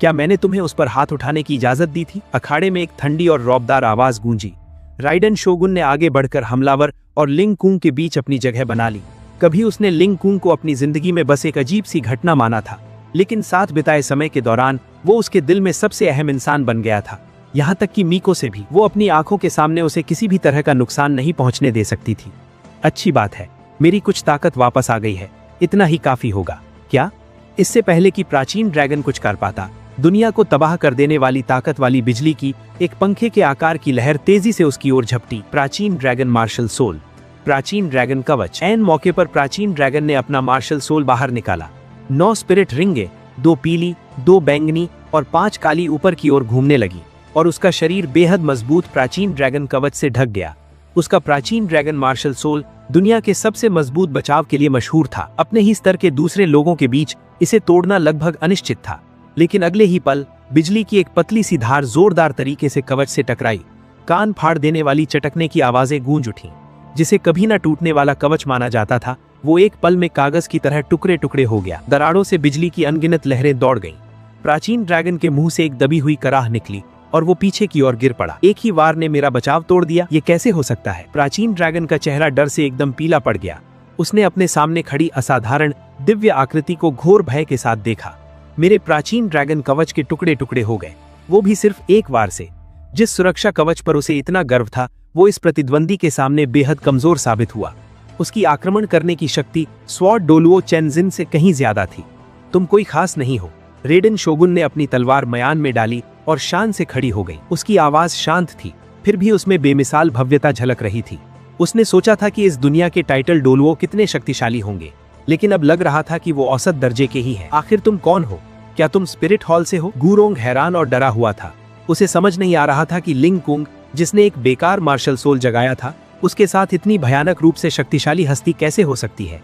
क्या मैंने तुम्हें उस पर हाथ उठाने की इजाजत दी थी? अखाड़े में एक ठंडी और रौबदार आवाज गूंजी। राइडन शोगुन ने आगे बढ़कर हमलावर और लिंग कुंग के बीच अपनी जगह बना ली। कभी उसने लिंग कुंग को अपनी जिंदगी में बस एक अजीब सी घटना माना था, लेकिन साथ बिताए समय के दौरान वो उसके दिल में सबसे अहम इंसान बन गया था। यहाँ तक कि मीको से भी वो अपनी आंखों के सामने उसे किसी भी तरह का नुकसान नहीं पहुंचने दे सकती थी। अच्छी बात है, मेरी कुछ ताकत वापस आ गई है, इतना ही काफी होगा। क्या? इससे पहले कि प्राचीन ड्रैगन कुछ कर पाता, दुनिया को तबाह कर देने वाली ताकत वाली बिजली की एक पंखे के आकार की लहर तेजी से उसकी ओर झपटी। प्राचीन ड्रैगन मार्शल सोल, प्राचीन ड्रैगन कवच। ऐन मौके पर प्राचीन ड्रैगन ने अपना मार्शल सोल बाहर निकाला। 9 स्पिरिट रिंगे, 2 पीली, 2 बैंगनी और 5 काली ऊपर की ओर घूमने लगी और उसका शरीर बेहद मजबूत प्राचीन ड्रैगन कवच से ढक गया। उसका प्राचीन ड्रैगन मार्शल सोल दुनिया के सबसे मजबूत बचाव के लिए मशहूर था। अपने ही स्तर के दूसरे लोगों के बीच इसे तोड़ना लगभग अनिश्चित था, लेकिन अगले ही पल बिजली की एक पतली सी धार जोरदार तरीके से कवच से टकराई। कान फाड़ देने वाली चटकने की आवाजें गूंज उठीं। जिसे कभी न टूटने वाला कवच माना जाता था, वो एक पल में कागज की तरह टुकड़े टुकड़े हो गया। दरारों से बिजली की अनगिनत लहरें दौड़ गईं। प्राचीन ड्रैगन के मुंह से एक दबी हुई कराह निकली और वो पीछे की ओर गिर पड़ा। एक ही वार ने मेरा बचाव तोड़ दिया, ये कैसे हो सकता है? प्राचीन ड्रैगन का चेहरा डर से एकदम पीला पड़ गया। उसने अपने सामने खड़ी असाधारण दिव्य आकृति को घोर भय के साथ देखा। मेरे प्राचीन ड्रैगन कवच के टुकड़े टुकड़े हो गए, वो भी सिर्फ एक वार से। जिस सुरक्षा कवच पर उसे इतना गर्व था, वो इस प्रतिद्वंदी के सामने बेहद कमजोर साबित हुआ। उसकी आक्रमण करने की शक्ति स्वॉर्ड डोलुओ चेनजिन से कहीं ज्यादा थी। तुम कोई खास नहीं हो, रेडन शोगुन ने अपनी तलवार मयान में डाली और शान से खड़ी हो गई। उसकी आवाज शांत थी, फिर भी उसमें बेमिसाल भव्यता झलक रही थी। उसने सोचा था कि इस दुनिया के टाइटल डोलुओ कितने शक्तिशाली होंगे, लेकिन अब लग रहा था कि वो औसत दर्जे के ही हैं। आखिर तुम कौन हो? क्या तुम स्पिरिट हॉल से हो? गुरोंग हैरान और डरा हुआ था। उसे समझ नहीं आ रहा था कि लिंग कुंग, जिसने एक बेकार मार्शल सोल जगाया था, उसके साथ इतनी भयानक रूप से शक्तिशाली हस्ती कैसे हो सकती है।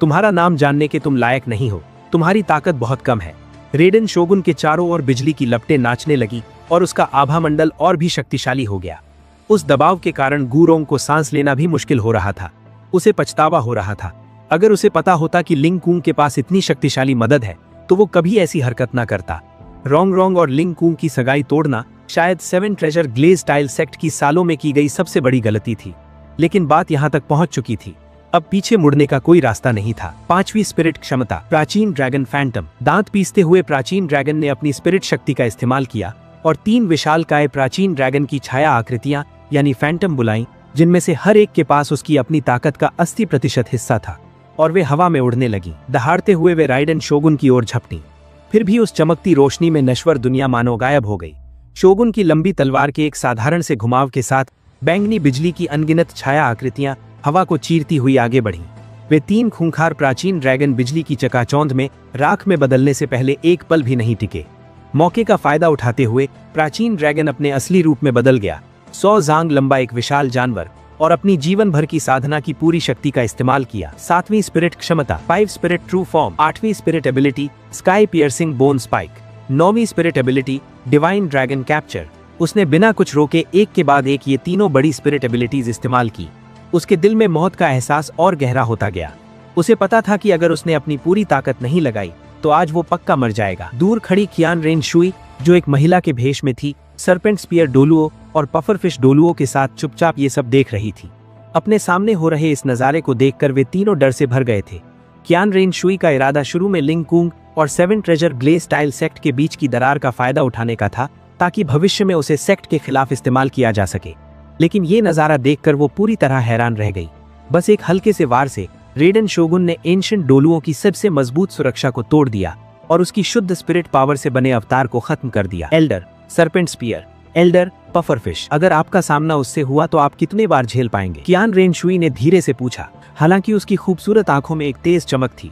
तुम्हारा नाम जानने के तुम लायक नहीं हो, तुम्हारी ताकत बहुत कम है। रेडन शोगुन के चारों ओर बिजली की लपटें नाचने लगी और उसका आभा मंडल और भी शक्तिशाली हो गया। उस दबाव के कारण गुरोंग को सांस लेना भी मुश्किल हो रहा था। उसे पछतावा हो रहा था। अगर उसे पता होता कि लिंग कुंग के पास इतनी शक्तिशाली मदद है, तो वो कभी ऐसी हरकत ना करता। रोंग और लिंग कुंग की सगाई तोड़ना शायद 7 ट्रेजर ग्लेज टाइल सेक्ट की सालों में की गई सबसे बड़ी गलती थी, लेकिन बात यहाँ तक पहुंच चुकी थी। अब पीछे मुड़ने का कोई रास्ता नहीं था। 5वीं स्पिरिट क्षमता, प्राचीन ड्रैगन फैंटम। दांत पीसते हुए प्राचीन ड्रैगन ने अपनी स्पिरिट शक्ति का इस्तेमाल किया और 3 विशालकाय प्राचीन ड्रैगन की छाया आकृतियां यानी फैंटम बुलाई, जिनमें से हर एक के पास उसकी अपनी ताकत का 80% हिस्सा था, और वे हवा में उड़ने लगी। दहाड़ते हुए वे राइडन शोगुन की ओर झपटी। फिर भी उस चमकती रोशनी में नश्वर दुनिया मानो गायब हो गई। शोगुन की लंबी तलवार के एक साधारण से घुमाव के साथ बैंगनी बिजली की अनगिनत छाया आकृतियां हवा को चीरती हुई आगे बढ़ीं। वे 3 खूंखार प्राचीन ड्रैगन बिजली की चकाचौंध में राख में बदलने से पहले एक पल भी नहीं टिके। मौके का फायदा उठाते हुए प्राचीन ड्रैगन अपने असली रूप में बदल गया। 100 जांग लंबा एक विशाल जानवर, और अपनी जीवन भर की साधना की पूरी शक्ति का इस्तेमाल किया। 7वीं स्पिरिट क्षमता, 5 स्पिरिट ट्रू फॉर्म। 8वीं spirit ability, sky piercing bone spike. 9वीं spirit ability, divine dragon capture. उसने बिना कुछ रोके एक के बाद एक ये तीनों बड़ी स्पिरिट एबिलिटीज इस्तेमाल की। उसके दिल में मौत का एहसास और गहरा होता गया। उसे पता था कि अगर उसने अपनी पूरी ताकत नहीं लगाई तो आज वो पक्का मर जाएगा। दूर खड़ी कियान रेन शुई, जो एक महिला के भेष में थी, सरपेंट स्पीयर डोलुओ और पफरफिश डोलुओ के साथ चुपचाप ये सब देख रही थी। अपने सामने हो रहे इस नजारे को देखकर वे तीनों डर से भर गए थे। कियान रेन शुई का इरादा शुरू में लिंग कुंग और 7 ट्रेजर ग्लेज टाइल सेक्ट के बीच की दरार का फायदा उठाने का था, ताकि भविष्य में उसे सेक्ट के खिलाफ इस्तेमाल किया जा सके। लेकिन ये नजारा देखकर वो पूरी तरह हैरान रह गई। बस एक हल्के से वार से रेडन शोगुन ने एंशिएंट डोलुओं की सबसे मजबूत सुरक्षा को तोड़ दिया और उसकी शुद्ध स्पिरिट पावर से बने अवतार को खत्म कर दिया। Elder, serpent spear, elder, pufferfish. अगर आपका सामना उससे हुआ तो आप कितने बार झेल पाएंगे? कियान रेन शुई ने धीरे से पूछा, हालांकि उसकी खूबसूरत आंखों में एक तेज चमक थी।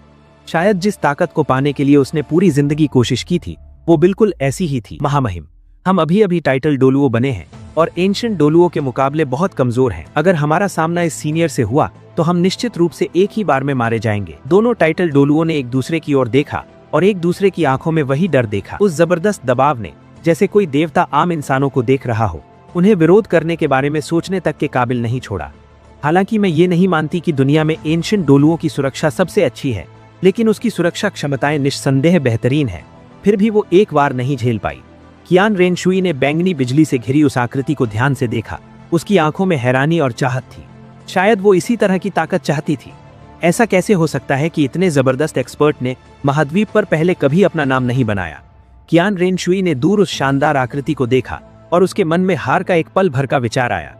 शायद जिस ताकत को पाने के लिए उसने पूरी जिंदगी कोशिश की थी, वो बिल्कुल ऐसी ही थी। महामहिम, हम अभी अभी टाइटल डोलुओ बने हैं और एंशिएंट डोलुओं के मुकाबले बहुत कमजोर हैं। अगर हमारा सामना इस सीनियर से हुआ तो हम निश्चित रूप से एक ही बार में मारे जाएंगे। दोनों टाइटल डोलुओं ने एक दूसरे की ओर देखा और एक दूसरे की आंखों में वही डर देखा। उस जबरदस्त दबाव ने, जैसे कोई देवता आम इंसानों को देख रहा हो, उन्हें विरोध करने के बारे में सोचने तक के काबिल नहीं छोड़ा। हालांकि मैं ये नहीं मानती कि दुनिया में एंशिएंट डोलुओं की सुरक्षा सबसे अच्छी है, लेकिन उसकी सुरक्षा क्षमताएं निस्संदेह बेहतरीन है। फिर भी वो एक बार नहीं झेल पाई। कियान रेन शुई ने बैंगनी बिजली से घिरी उस आकृति को ध्यान से देखा। उसकी आंखों में हैरानी और चाहत थी। शायद वो इसी तरह की ताकत चाहती थी। ऐसा कैसे हो सकता है कि इतने जबरदस्त एक्सपर्ट ने महाद्वीप पर पहले कभी अपना नाम नहीं बनाया? कियान रेनशुई ने दूर उस शानदार आकृति को देखा और उसके मन में हार का एक पल भर का विचार आया।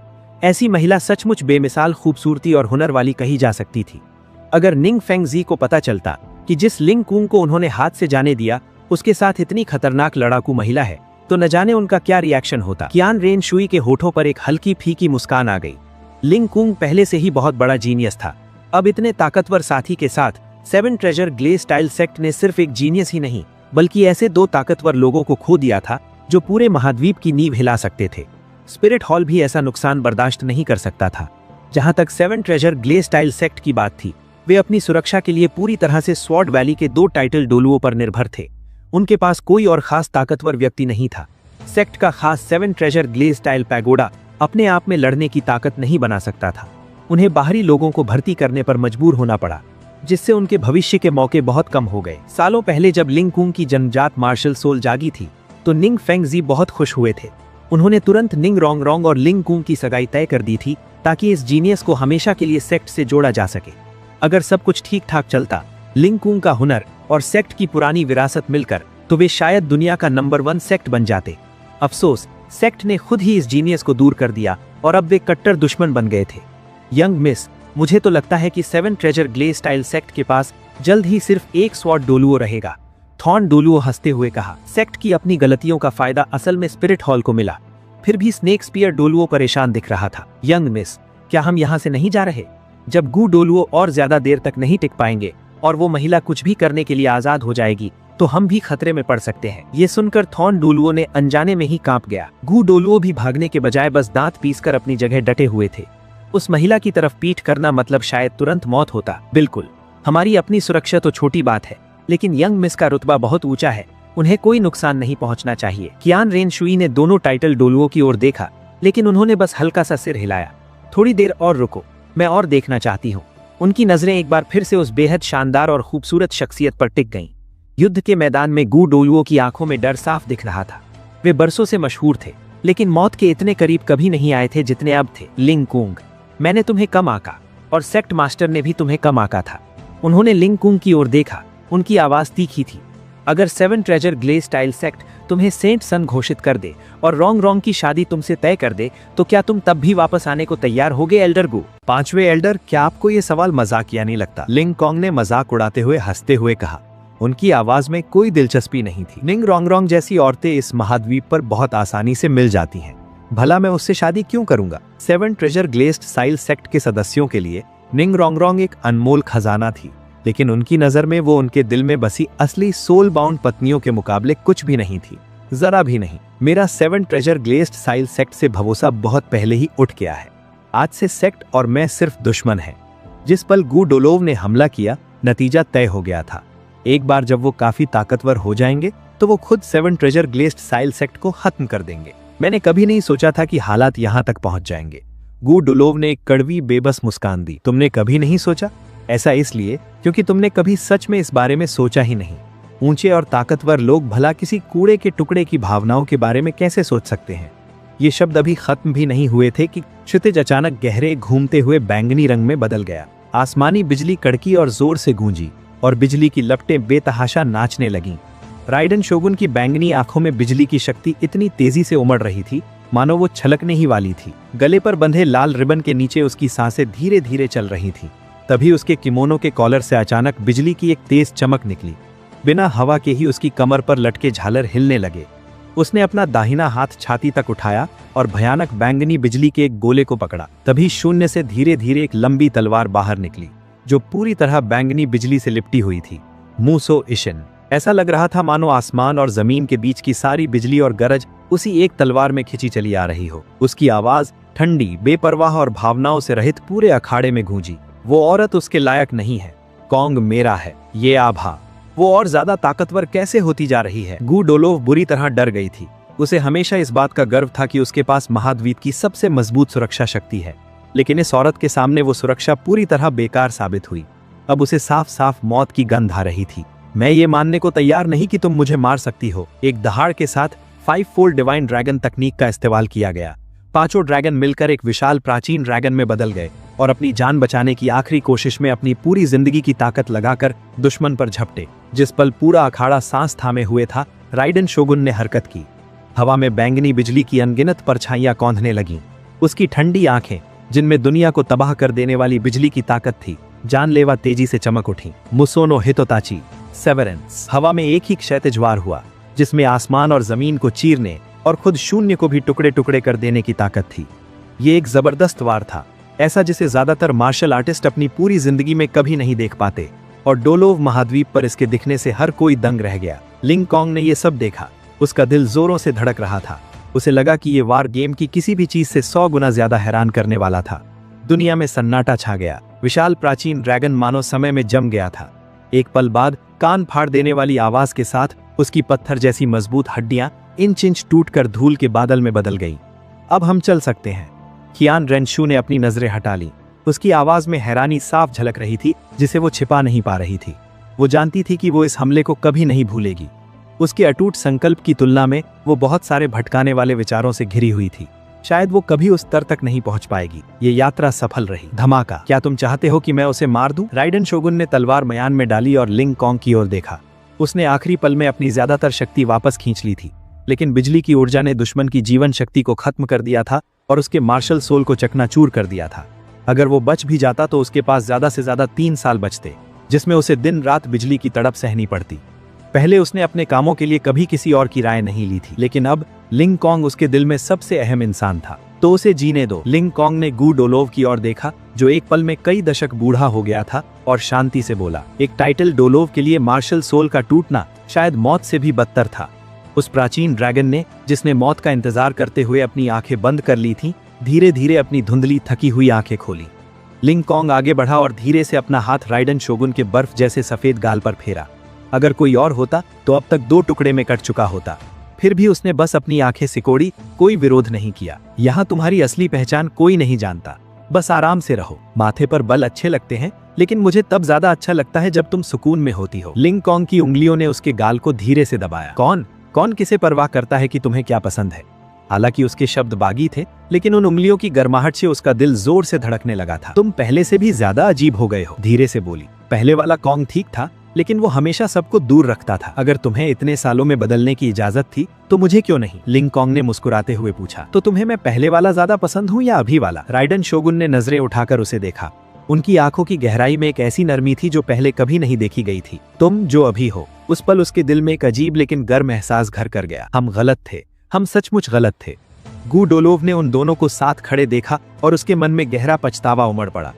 ऐसी महिला सचमुच बेमिसाल खूबसूरती और हुनर वाली कही जा सकती थी। अगर निंग फेंगजी को पता चलता कि जिस लिंग कुंग को उन्होंने हाथ से जाने दिया उसके साथ इतनी खतरनाक लड़ाकू महिला है, तो न जाने उनका क्या रिएक्शन होता। कियान रेनशुई के होठों पर एक हल्की फीकी मुस्कान आ गई। लिंग कुंग पहले से ही बहुत बड़ा जीनियस था, अब इतने ताकतवर साथी के साथ 7 ट्रेजर ग्ले स्टाइल सेक्ट ने सिर्फ एक जीनियस ही नहीं बल्कि ऐसे 2 ताकतवर लोगों को खो दिया था जो पूरे महाद्वीप की नींव हिला सकते थे। स्पिरिट हॉल भी ऐसा नुकसान बर्दाश्त नहीं कर सकता था। जहां तक 7 ट्रेजर ग्ले स्टाइल सेक्ट की बात थी, वे अपनी सुरक्षा के लिए पूरी तरह से स्वॉर्ड वैली के 2 टाइटल डोलुओं पर निर्भर थे। उनके पास कोई और खास ताकतवर व्यक्ति नहीं था। सेक्ट का खास 7 ट्रेजर ग्ले स्टाइल पैगोडा अपने आप में लड़ने की ताकत नहीं बना सकता था। उन्हें बाहरी लोगों को भर्ती करने पर मजबूर होना पड़ा, जिससे उनके भविष्य के मौके बहुत कम हो गए। सालों पहले जब लिंग कुंग की जन्मजात मार्शल सोल जागी थी, तो निंग फेंगजी बहुत खुश हुए थे। उन्होंने तुरंत निंग रोंगरोंग और लिंग कुंग की सगाई तय कर दी थी ताकि इस जीनियस को हमेशा के लिए सेक्ट से जोड़ा जा सके। अगर सब कुछ ठीक ठाक चलता, लिंग कुंग का हुनर और सेक्ट की पुरानी विरासत मिलकर, तो वे शायद दुनिया का नंबर 1 सेक्ट बन जाते। अफसोस, सेक्ट ने खुद ही इस जीनियस को दूर कर दिया और अब वे कट्टर दुश्मन बन गए थे। यंग मिस, मुझे तो लगता है कि 7 ट्रेजर ग्ले स्टाइल सेक्ट के पास जल्द ही सिर्फ एक स्वॉर्ड डोलुओ रहेगा। थॉर्न डोलुओ हंसते हुए कहा। सेक्ट की अपनी गलतियों का फायदा असल में स्पिरिट हॉल को मिला। फिर भी स्नेक स्पीयर डोलुओ परेशान दिख रहा था। यंग मिस, क्या हम यहाँ से नहीं जा रहे? जब गू डोलुओ और ज्यादा देर तक नहीं टिक पाएंगे और वो महिला कुछ भी करने के लिए आजाद हो जाएगी, तो हम भी खतरे में पड़ सकते हैं। ये सुनकर थॉर्न डोलुओ ने अनजाने में ही कांप गया। गू डोलुओ भी भागने के बजाय बस दांत पीसकर अपनी जगह डटे हुए थे। उस महिला की तरफ पीठ करना मतलब शायद तुरंत मौत होता। बिल्कुल, हमारी अपनी सुरक्षा तो छोटी बात है, लेकिन यंग मिस का रुतबा बहुत ऊंचा है, उन्हें कोई नुकसान नहीं पहुंचना चाहिए। कियान रेनशुई ने दोनों टाइटल डोलुओं की ओर देखा, लेकिन उन्होंने बस हल्का सा सिर हिलाया। थोड़ी देर और रुको, मैं और देखना चाहती हूँ। उनकी नजरें एक बार फिर से उस बेहद शानदार और खूबसूरत शख्सियत पर टिक गईं। युद्ध के मैदान में गू डोलुओ की आंखों में डर साफ दिख रहा था। वे बरसों से मशहूर थे, लेकिन मौत के इतने करीब कभी नहीं आए थे जितने अब थे। लिंग कुंग, मैंने तुम्हें कम आंका और सेक्ट मास्टर ने भी तुम्हें कम आंका था। उन्होंने लिंग कुंग की ओर देखा, उनकी आवाज तीखी थी। अगर 7 ट्रेजर ग्ले स्टाइल सेक्ट तुम्हें सेंट सन घोषित कर दे और रोंग की शादी तुमसे तय कर दे, तो क्या तुम तब भी वापस आने को तैयार होगे एल्डर गू? 5वें एल्डर, क्या आपको ये सवाल मजाकिया नहीं लगता? लिंग कॉन्ग ने मजाक उड़ाते हुए हंसते हुए कहा। उनकी आवाज में कोई दिलचस्पी नहीं थी। निंग रोंग जैसी औरतें इस महाद्वीप पर बहुत आसानी से मिल जाती हैं। भला मैं उससे शादी क्यों करूंगा? 7 ट्रेजर ग्लेस्ड स्टाइल सेक्ट के सदस्यों के लिए निंग रोंग एक अनमोल खजाना थी, लेकिन उनकी नजर में वो उनके दिल में बसी असली सोल बाउंड पत्नियों के मुकाबले कुछ भी नहीं थी, जरा भी नहीं। मेरा 7 ट्रेजर ग्लेस्ड स्टाइल सेक्ट से भरोसा बहुत पहले ही उठ गया है। आज से सेक्ट और मैं सिर्फ दुश्मन हैं। जिस पल गू डोलोव ने हमला किया, नतीजा तय हो गया था। एक बार जब वो काफी ताकतवर हो जाएंगे, तो वो खुद 7 ट्रेजर ग्लेस्ड स्टाइल सेक्ट को खत्म कर देंगे। मैंने कभी नहीं सोचा था कि हालात यहाँ तक पहुंच जाएंगे। गू डोलोव ने एक कड़वी बेबस मुस्कान दी। तुमने कभी नहीं सोचा? ऐसा इसलिए क्योंकि तुमने कभी सच में इस बारे में सोचा ही नहीं। ऊंचे और ताकतवर लोग भला किसी कूड़े के टुकड़े की भावनाओं के बारे में कैसे सोच सकते हैं? ये शब्द अभी खत्म भी नहीं हुए थे कि क्षितिज अचानक गहरे घूमते हुए बैंगनी रंग में बदल गया। आसमानी बिजली कड़की और जोर से गूंजी और बिजली की लपटें बेतहाशा नाचने लगीं। राइडन शोगुन की बैंगनी आंखों में बिजली की शक्ति इतनी तेजी से उमड़ रही थी मानो वो छलकने ही वाली थी। गले पर बंधे लाल रिबन के नीचे उसकी सांसें धीरे धीरे चल रही थीं। तभी उसके किमोनो के कॉलर से अचानक बिजली की एक तेज चमक निकली। बिना हवा के ही उसकी कमर पर लटके झालर हिलने लगे। उसने अपना दाहिना हाथ छाती तक उठाया और भयानक बैंगनी बिजली के एक गोले को पकड़ा। तभी शून्य से धीरे धीरे एक लंबी तलवार बाहर निकली, जो पूरी तरह बैंगनी बिजली से लिपटी हुई थी। मूसो इशिन। ऐसा लग रहा था मानो आसमान और जमीन के बीच की सारी बिजली और गरज उसी एक तलवार में खिंची चली आ रही हो। उसकी आवाज ठंडी, बेपरवाह और भावनाओं से रहित पूरे अखाड़े में गूंजी। वो औरत उसके लायक नहीं है। कॉन्ग मेरा है। ये आभा वो और ज्यादा ताकतवर कैसे होती जा रही है? गू डोलोव बुरी तरह डर गई थी। उसे हमेशा इस बात का गर्व था कि उसके पास महाद्वीप की सबसे मजबूत सुरक्षा शक्ति है, लेकिन इस औरत के सामने वो सुरक्षा पूरी तरह बेकार साबित हुई। अब उसे साफ साफ मौत की गंध आ रही थी। मैं ये मानने को तैयार नहीं कि तुम मुझे मार सकती हो। एक दहाड़ के साथ 5-फोल्ड डिवाइन ड्रैगन तकनीक का इस्तेमाल किया गया। 5 ड्रैगन मिलकर एक विशाल प्राचीन ड्रैगन में बदल गए। और अपनी जान बचाने की आखिरी कोशिश में अपनी पूरी जिंदगी की ताकत लगाकर दुश्मन पर झपटे। जिस पल पूरा अखाड़ा सांस थामे हुए था, राइडेन शोगुन ने हरकत की। हवा में बैंगनी बिजली की अनगिनत परछाइयां कौंधने लगीं। उसकी ठंडी आंखें, जिनमें दुनिया को तबाह कर देने वाली बिजली की ताकत थी, जानलेवा तेजी से चमक उठी। मुसोनो हितोताची सेवरेंस। हवा में एक ही क्षैतिज वार हुआ, जिसमें आसमान और जमीन को चीरने और खुद शून्य को भी टुकड़े टुकड़े कर देने की ताकत थी। ये एक जबरदस्त वार था, ऐसा जिसे ज्यादातर मार्शल आर्टिस्ट अपनी पूरी जिंदगी में कभी नहीं देख पाते, और डोलोव महाद्वीप पर इसके दिखने से हर कोई दंग रह गया। लिंग कॉन्ग ने यह सब देखा। उसका दिल जोरों से धड़क रहा था। उसे लगा कि ये वार गेम की किसी भी चीज से 100 गुना ज्यादा हैरान करने वाला था। दुनिया में सन्नाटा छा गया। विशाल प्राचीन ड्रैगन मानो समय में जम गया था। एक पल बाद कान फाड़ देने वाली आवाज के साथ उसकी पत्थर जैसी मजबूत हड्डियां इंच इंच टूटकर धूल के बादल में बदल गईं। अब हम चल सकते हैं। कियान रेनशू ने अपनी नजरें हटा ली। उसकी आवाज में हैरानी साफ झलक रही थी, जिसे वो छिपा नहीं पा रही थी। वो जानती थी कि वो इस हमले को कभी नहीं भूलेगी। उसके अटूट संकल्प की तुलना में वो बहुत सारे भटकाने वाले विचारों से घिरी हुई थी। शायद वो कभी उस स्तर तक नहीं पहुंच पाएगी। ये यात्रा सफल रही। धमाका। क्या तुम चाहते हो कि मैं उसे मार दूं? राइडेन शोगुन ने तलवार म्यान में डाली और लिंग कॉन्ग की ओर देखा। उसने आखिरी पल में अपनी ज्यादातर शक्ति वापस खींच ली थी, लेकिन बिजली की ऊर्जा ने दुश्मन की जीवन शक्ति को खत्म कर दिया था और उसके मार्शल सोल को चकनाचूर कर दिया था। अगर वो बच भी जाता तो उसके पास ज्यादा से ज्यादा 3 साल बचते, जिसमें उसे दिन रात बिजली की तड़प सहनी पड़ती। पहले उसने अपने कामों के लिए कभी किसी और की राय नहीं ली थी, लेकिन अब लिंग कॉन्ग उसके दिल में सबसे अहम इंसान था। तो उसे जीने दो। लिंग कॉन्ग ने गू डोलोव की ओर देखा, जो एक पल में कई दशक बूढ़ा हो गया था, और शांति से बोला। एक टाइटल डोलोव के लिए मार्शल सोल का टूटना शायद मौत से भी बदतर था। उस प्राचीन ड्रैगन ने, जिसने मौत का इंतजार करते हुए अपनी आंखें बंद कर ली थीं, धीरे धीरे अपनी धुंधली थकी हुई आंखें खोली। लिंग कॉन्ग आगे बढ़ा और धीरे से अपना हाथ राइडेन शोगुन के बर्फ जैसे सफेद गाल पर फेरा। अगर कोई और होता तो अब तक 2 टुकड़े में कट चुका होता। फिर भी उसने बस अपनी आंखें सिकोड़ी, कोई विरोध नहीं किया। यहाँ तुम्हारी असली पहचान कोई नहीं जानता, बस आराम से रहो। माथे पर बल अच्छे लगते हैं, लेकिन मुझे तब ज्यादा अच्छा लगता है जब तुम सुकून में होती हो। लिंग कॉन्ग की उंगलियों ने उसके गाल को धीरे से दबाया। कौन किसे परवाह करता है कि तुम्हें क्या पसंद है? हालांकि उसके शब्द बागी थे, लेकिन उन उंगलियों की गर्माहट से उसका दिल जोर से धड़कने लगा था। तुम पहले से भी ज्यादा अजीब हो गए हो, धीरे से बोली। पहले वाला कॉन्ग ठीक था, लेकिन वो हमेशा सबको दूर रखता था। अगर तुम्हें इतने सालों में बदलने की इजाजत थी तो मुझे क्यों नहीं? लिंग कॉन्ग ने मुस्कुराते हुए पूछा। तो तुम्हें मैं पहले वाला ज्यादा पसंद हूँ या अभी वाला? राइडेन शोगुन ने नजरें उठाकर उसे देखा। उनकी आंखों की गहराई में एक ऐसी नरमी थी जो पहले कभी नहीं देखी गई थी। तुम जो अभी हो। उस पल उसके दिल में एक अजीब लेकिन गर्म एहसास घर कर गया। हम गलत थे, हम सचमुच गलत थे। गू डोलोव ने उन दोनों को साथ खड़े देखा और उसके मन में गहरा पछतावा उमड़ पड़ा।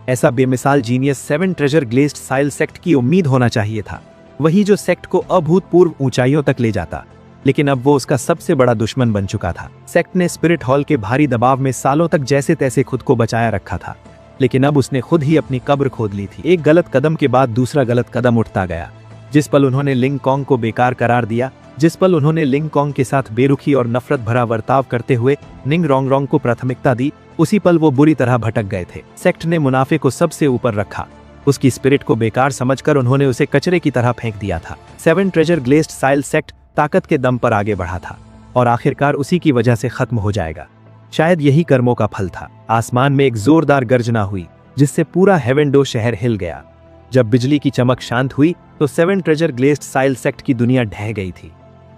ऐसा बेमिसाल जीनियस 7 ट्रेजर ग्लेज्ड साइल सेक्ट की उम्मीद होना चाहिए था, वही जो सेक्ट को अभूतपूर्व ऊंचाइयों तक ले जाता। लेकिन अब वो उसका सबसे बड़ा दुश्मन बन चुका था। सेक्ट ने स्पिरिट हॉल के भारी दबाव में सालों तक जैसे तैसे खुद को बचाया रखा था, लेकिन अब उसने खुद ही अपनी कब्र खोद ली थी। एक गलत कदम के बाद दूसरा गलत कदम उठता गया। जिस पल उन्होंने लिंग कॉन्ग को बेकार करार दिया, जिस पल उन्होंने लिंग कॉन्ग के साथ बेरुखी और नफरत भरा बर्ताव करते हुए निंग रोंगरोंग को प्राथमिकता दी, उसी पल वो बुरी तरह भटक गए थे। सेक्ट ने मुनाफे को सबसे ऊपर रखा। उसकी स्पिरिट को बेकार समझकर उन्होंने उसे कचरे की तरह फेंक दिया था। 7 ट्रेजर ग्लेज्ड साइल सेक्ट ताकत के दम पर आगे बढ़ा था और आखिरकार उसी की वजह से खत्म हो जाएगा। शायद यही कर्मों का फल था। आसमान में एक जोरदार गर्जना हुई, जिससे पूरा हेवेंडो शहर हिल गया। जब बिजली की चमक शांत हुई तो 7 ट्रेजर ग्लेज्ड साइल सेक्ट की दुनिया ढह गई थी।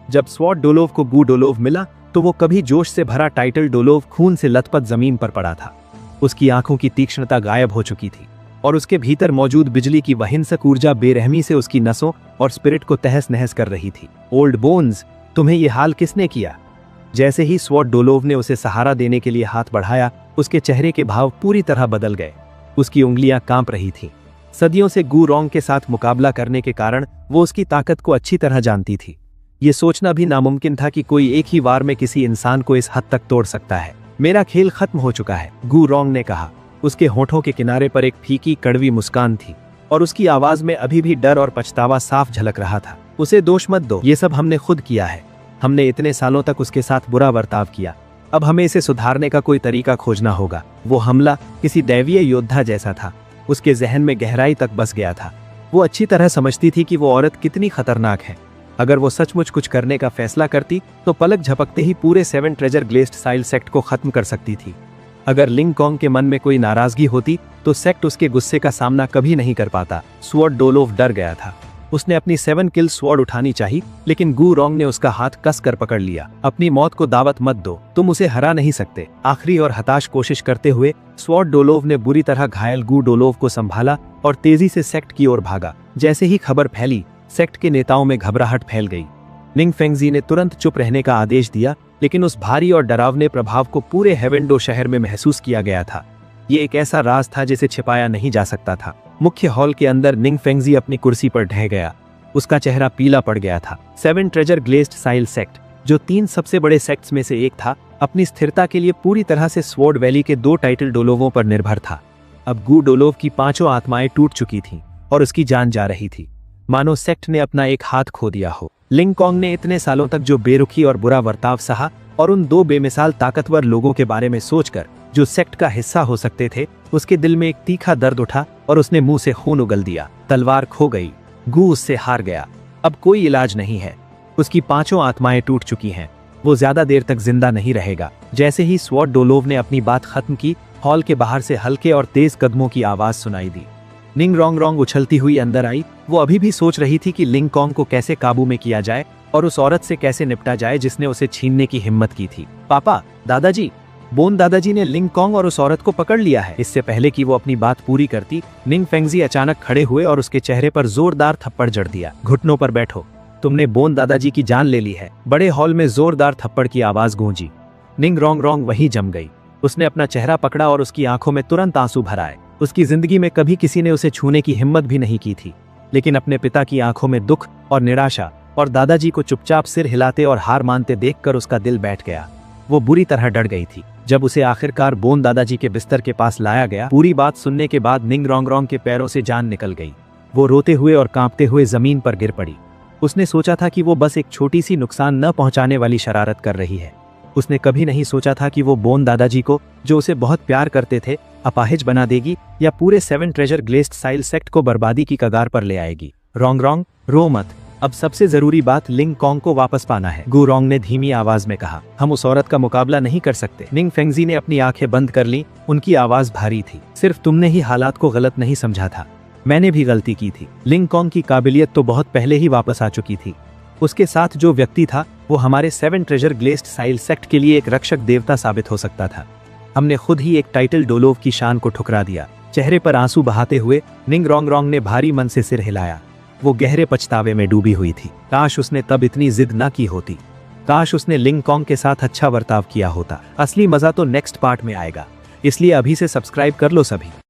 जब स्वॉर्ड डोलोव को गू डोलोव मिला तो वो कभी जोश से भरा टाइटल डोलोव खून से लथपथ जमीन पर पड़ा था। उसकी आंखों की तीक्ष्णता गायब हो चुकी थी और उसके भीतर मौजूद बिजली की वहिंसक ऊर्जा बेरहमी से उसकी नसों और स्पिरिट को तहस नहस कर रही थी। ओल्ड बोन्स, तुम्हें ये हाल किसने किया? जैसे ही स्वॉर्ड डोलोव ने उसे सहारा देने के लिए हाथ बढ़ाया, उसके चेहरे के भाव पूरी तरह बदल गए। उसकी उंगलियां कांप रही थीं। सदियों से गू रोंग के साथ मुकाबला करने के कारण वो उसकी ताकत को अच्छी तरह जानती थी। ये सोचना भी नामुमकिन था कि कोई एक ही वार में किसी इंसान को इस हद तक तोड़ सकता है। मेरा खेल खत्म हो चुका है, गू रोंग ने कहा। उसके होठों के किनारे पर एक फीकी कड़वी मुस्कान थी और उसकी आवाज में अभी भी डर और पछतावा साफ झलक रहा था। उसे दोष मत दो, ये सब हमने खुद किया है। हमने इतने सालों तक उसके साथ बुरा बर्ताव किया। अब हमें इसे सुधारने का कोई तरीका खोजना होगा। वो हमला किसी दैवीय योद्धा जैसा था। उसके जहन में गहराई तक बस गया था। वो अच्छी तरह समझती थी कि वो औरत कितनी खतरनाक है। अगर वो सचमुच कुछ करने का फैसला करती तो पलक झपकते ही पूरे 7 ट्रेजर ग्लेज्ड साइल सेक्ट को खत्म कर सकती थी। अगर लिंग कॉन्ग के मन में कोई नाराजगी होती तो सेक्ट उसके गुस्से का सामना कभी नहीं कर पाता। स्वॉर्ड डोलोव डर गया था। उसने अपनी 7 किल स्वॉर्ड उठानी चाहिए, लेकिन गू रोंग ने उसका हाथ कस कर पकड़ लिया। अपनी मौत को दावत मत दो, तुम उसे हरा नहीं सकते। आखिरी और हताश कोशिश करते हुए स्वॉर्ड डोलोव ने बुरी तरह घायल गू डोलोव को संभाला और तेजी से सेक्ट की ओर भागा। जैसे ही खबर फैली, सेक्ट के नेताओं में घबराहट फैल गई। निंग फेंगजी ने तुरंत चुप रहने का आदेश दिया, लेकिन उस भारी और डरावने प्रभाव को पूरे हेवेंडो शहर में महसूस किया गया था। ये एक ऐसा राज था जिसे छिपाया नहीं जा सकता था। मुख्य हॉल के अंदर निंग फेंगजी अपनी कुर्सी पर ढह गया। उसका चेहरा पीला पड़ गया था। 7 ट्रेजर ग्लेज्ड साइल सेक्ट, जो 3 सबसे बड़े सेक्ट्स में से एक था, अपनी स्थिरता के लिए पूरी तरह से स्वॉर्ड वैली के 2 टाइटल डोलोवों पर निर्भर था। अब गू डोलोव की 5 आत्माएं टूट चुकी थीं और उसकी जान जा रही थी, मानो सेक्ट ने अपना एक हाथ खो दिया हो। लिंग कॉन्ग ने इतने सालों तक जो बेरुखी और बुरा बर्ताव सहा, और उन 2 बेमिसाल ताकतवर लोगों के बारे में सोचकर जो सेक्ट का हिस्सा हो सकते थे, उसके दिल में एक तीखा दर्द उठा और उसने मुंह से खून उगल दिया। तलवार खो गई। गू उससे हार गया। अब कोई इलाज नहीं है। उसकी 5 आत्माएं टूट चुकी हैं। वो ज्यादा देर तक जिंदा नहीं रहेगा। जैसे ही स्वॉर्ड डोलोव ने अपनी बात खत्म की, हॉल के बाहर से हल्के और तेज कदमों की आवाज सुनाई दी। निंग रोंग रोंग उछलती हुई अंदर आई। वो अभी भी सोच रही थी कि लिंग कॉन्ग को कैसे काबू में किया जाए और उस औरत से कैसे निपटा जाए जिसने उसे छीनने की हिम्मत की थी। पापा, दादाजी, बोन दादाजी ने लिंग कॉन्ग और उस औरत को पकड़ लिया है। इससे पहले कि वो अपनी बात पूरी करती, निंग फेंगजी अचानक खड़े हुए और उसके चेहरे पर जोरदार थप्पड़ जड़ दिया। घुटनों पर बैठो, तुमने बोन दादाजी की जान ले ली है। बड़े हॉल में जोरदार थप्पड़ की आवाज गूंजी। निंग रोंग रोंग वहीं जम गई। उसने अपना चेहरा पकड़ा और उसकी आंखों में तुरंत आंसू भर आए। उसकी जिंदगी में कभी किसी ने उसे छूने की हिम्मत भी नहीं की थी, लेकिन अपने पिता की आंखों में दुख और निराशा और दादाजी को चुपचाप सिर हिलाते और हार मानते देखकर उसका दिल बैठ गया। वो बुरी तरह डर गई थी। जब उसे आखिरकार बोन दादाजी के बिस्तर के पास लाया गया, पूरी बात सुनने के बाद निंग रोंग रोंग के पैरों से जान निकल गई। वो रोते हुए और कांपते हुए जमीन पर गिर पड़ी। उसने सोचा था कि वो बस एक छोटी सी नुकसान न पहुंचाने वाली शरारत कर रही है। उसने कभी नहीं सोचा था कि वो बोन दादाजी को, जो उसे बहुत प्यार करते थे, अपाहिज बना देगी या पूरे 7 ट्रेजर ग्लेज्ड साइल सेक्ट को बर्बादी की कगार पर ले आएगी। रोंग रोंग, रो मत। अब सबसे जरूरी बात लिंग कॉन्ग को वापस पाना है, गू रोंग ने धीमी आवाज में कहा। हम उस औरत का मुकाबला नहीं कर सकते। निंग फेंगजी ने अपनी आंखें बंद कर ली। उनकी आवाज भारी थी। सिर्फ तुमने ही हालात को गलत नहीं समझा था, मैंने भी गलती की थी। लिंग कॉन्ग की काबिलियत तो बहुत पहले ही वापस आ चुकी थी। उसके साथ जो व्यक्ति था, वो हमारे 7 ट्रेजर ग्लेज्ड साइल सेक्ट के लिए एक रक्षक देवता साबित हो सकता था। हमने खुद ही एक टाइटल डोलोव की शान को ठुकरा दिया। चेहरे पर आंसू बहाते हुए निंग रोंग रोंग ने भारी मन से सिर हिलाया। वो गहरे पछतावे में डूबी हुई थी। काश उसने तब इतनी जिद ना की होती। काश उसने लिंग कॉन्ग के साथ अच्छा बर्ताव किया होता। असली मजा तो नेक्स्ट पार्ट में आएगा, इसलिए अभी से सब्सक्राइब कर लो सभी।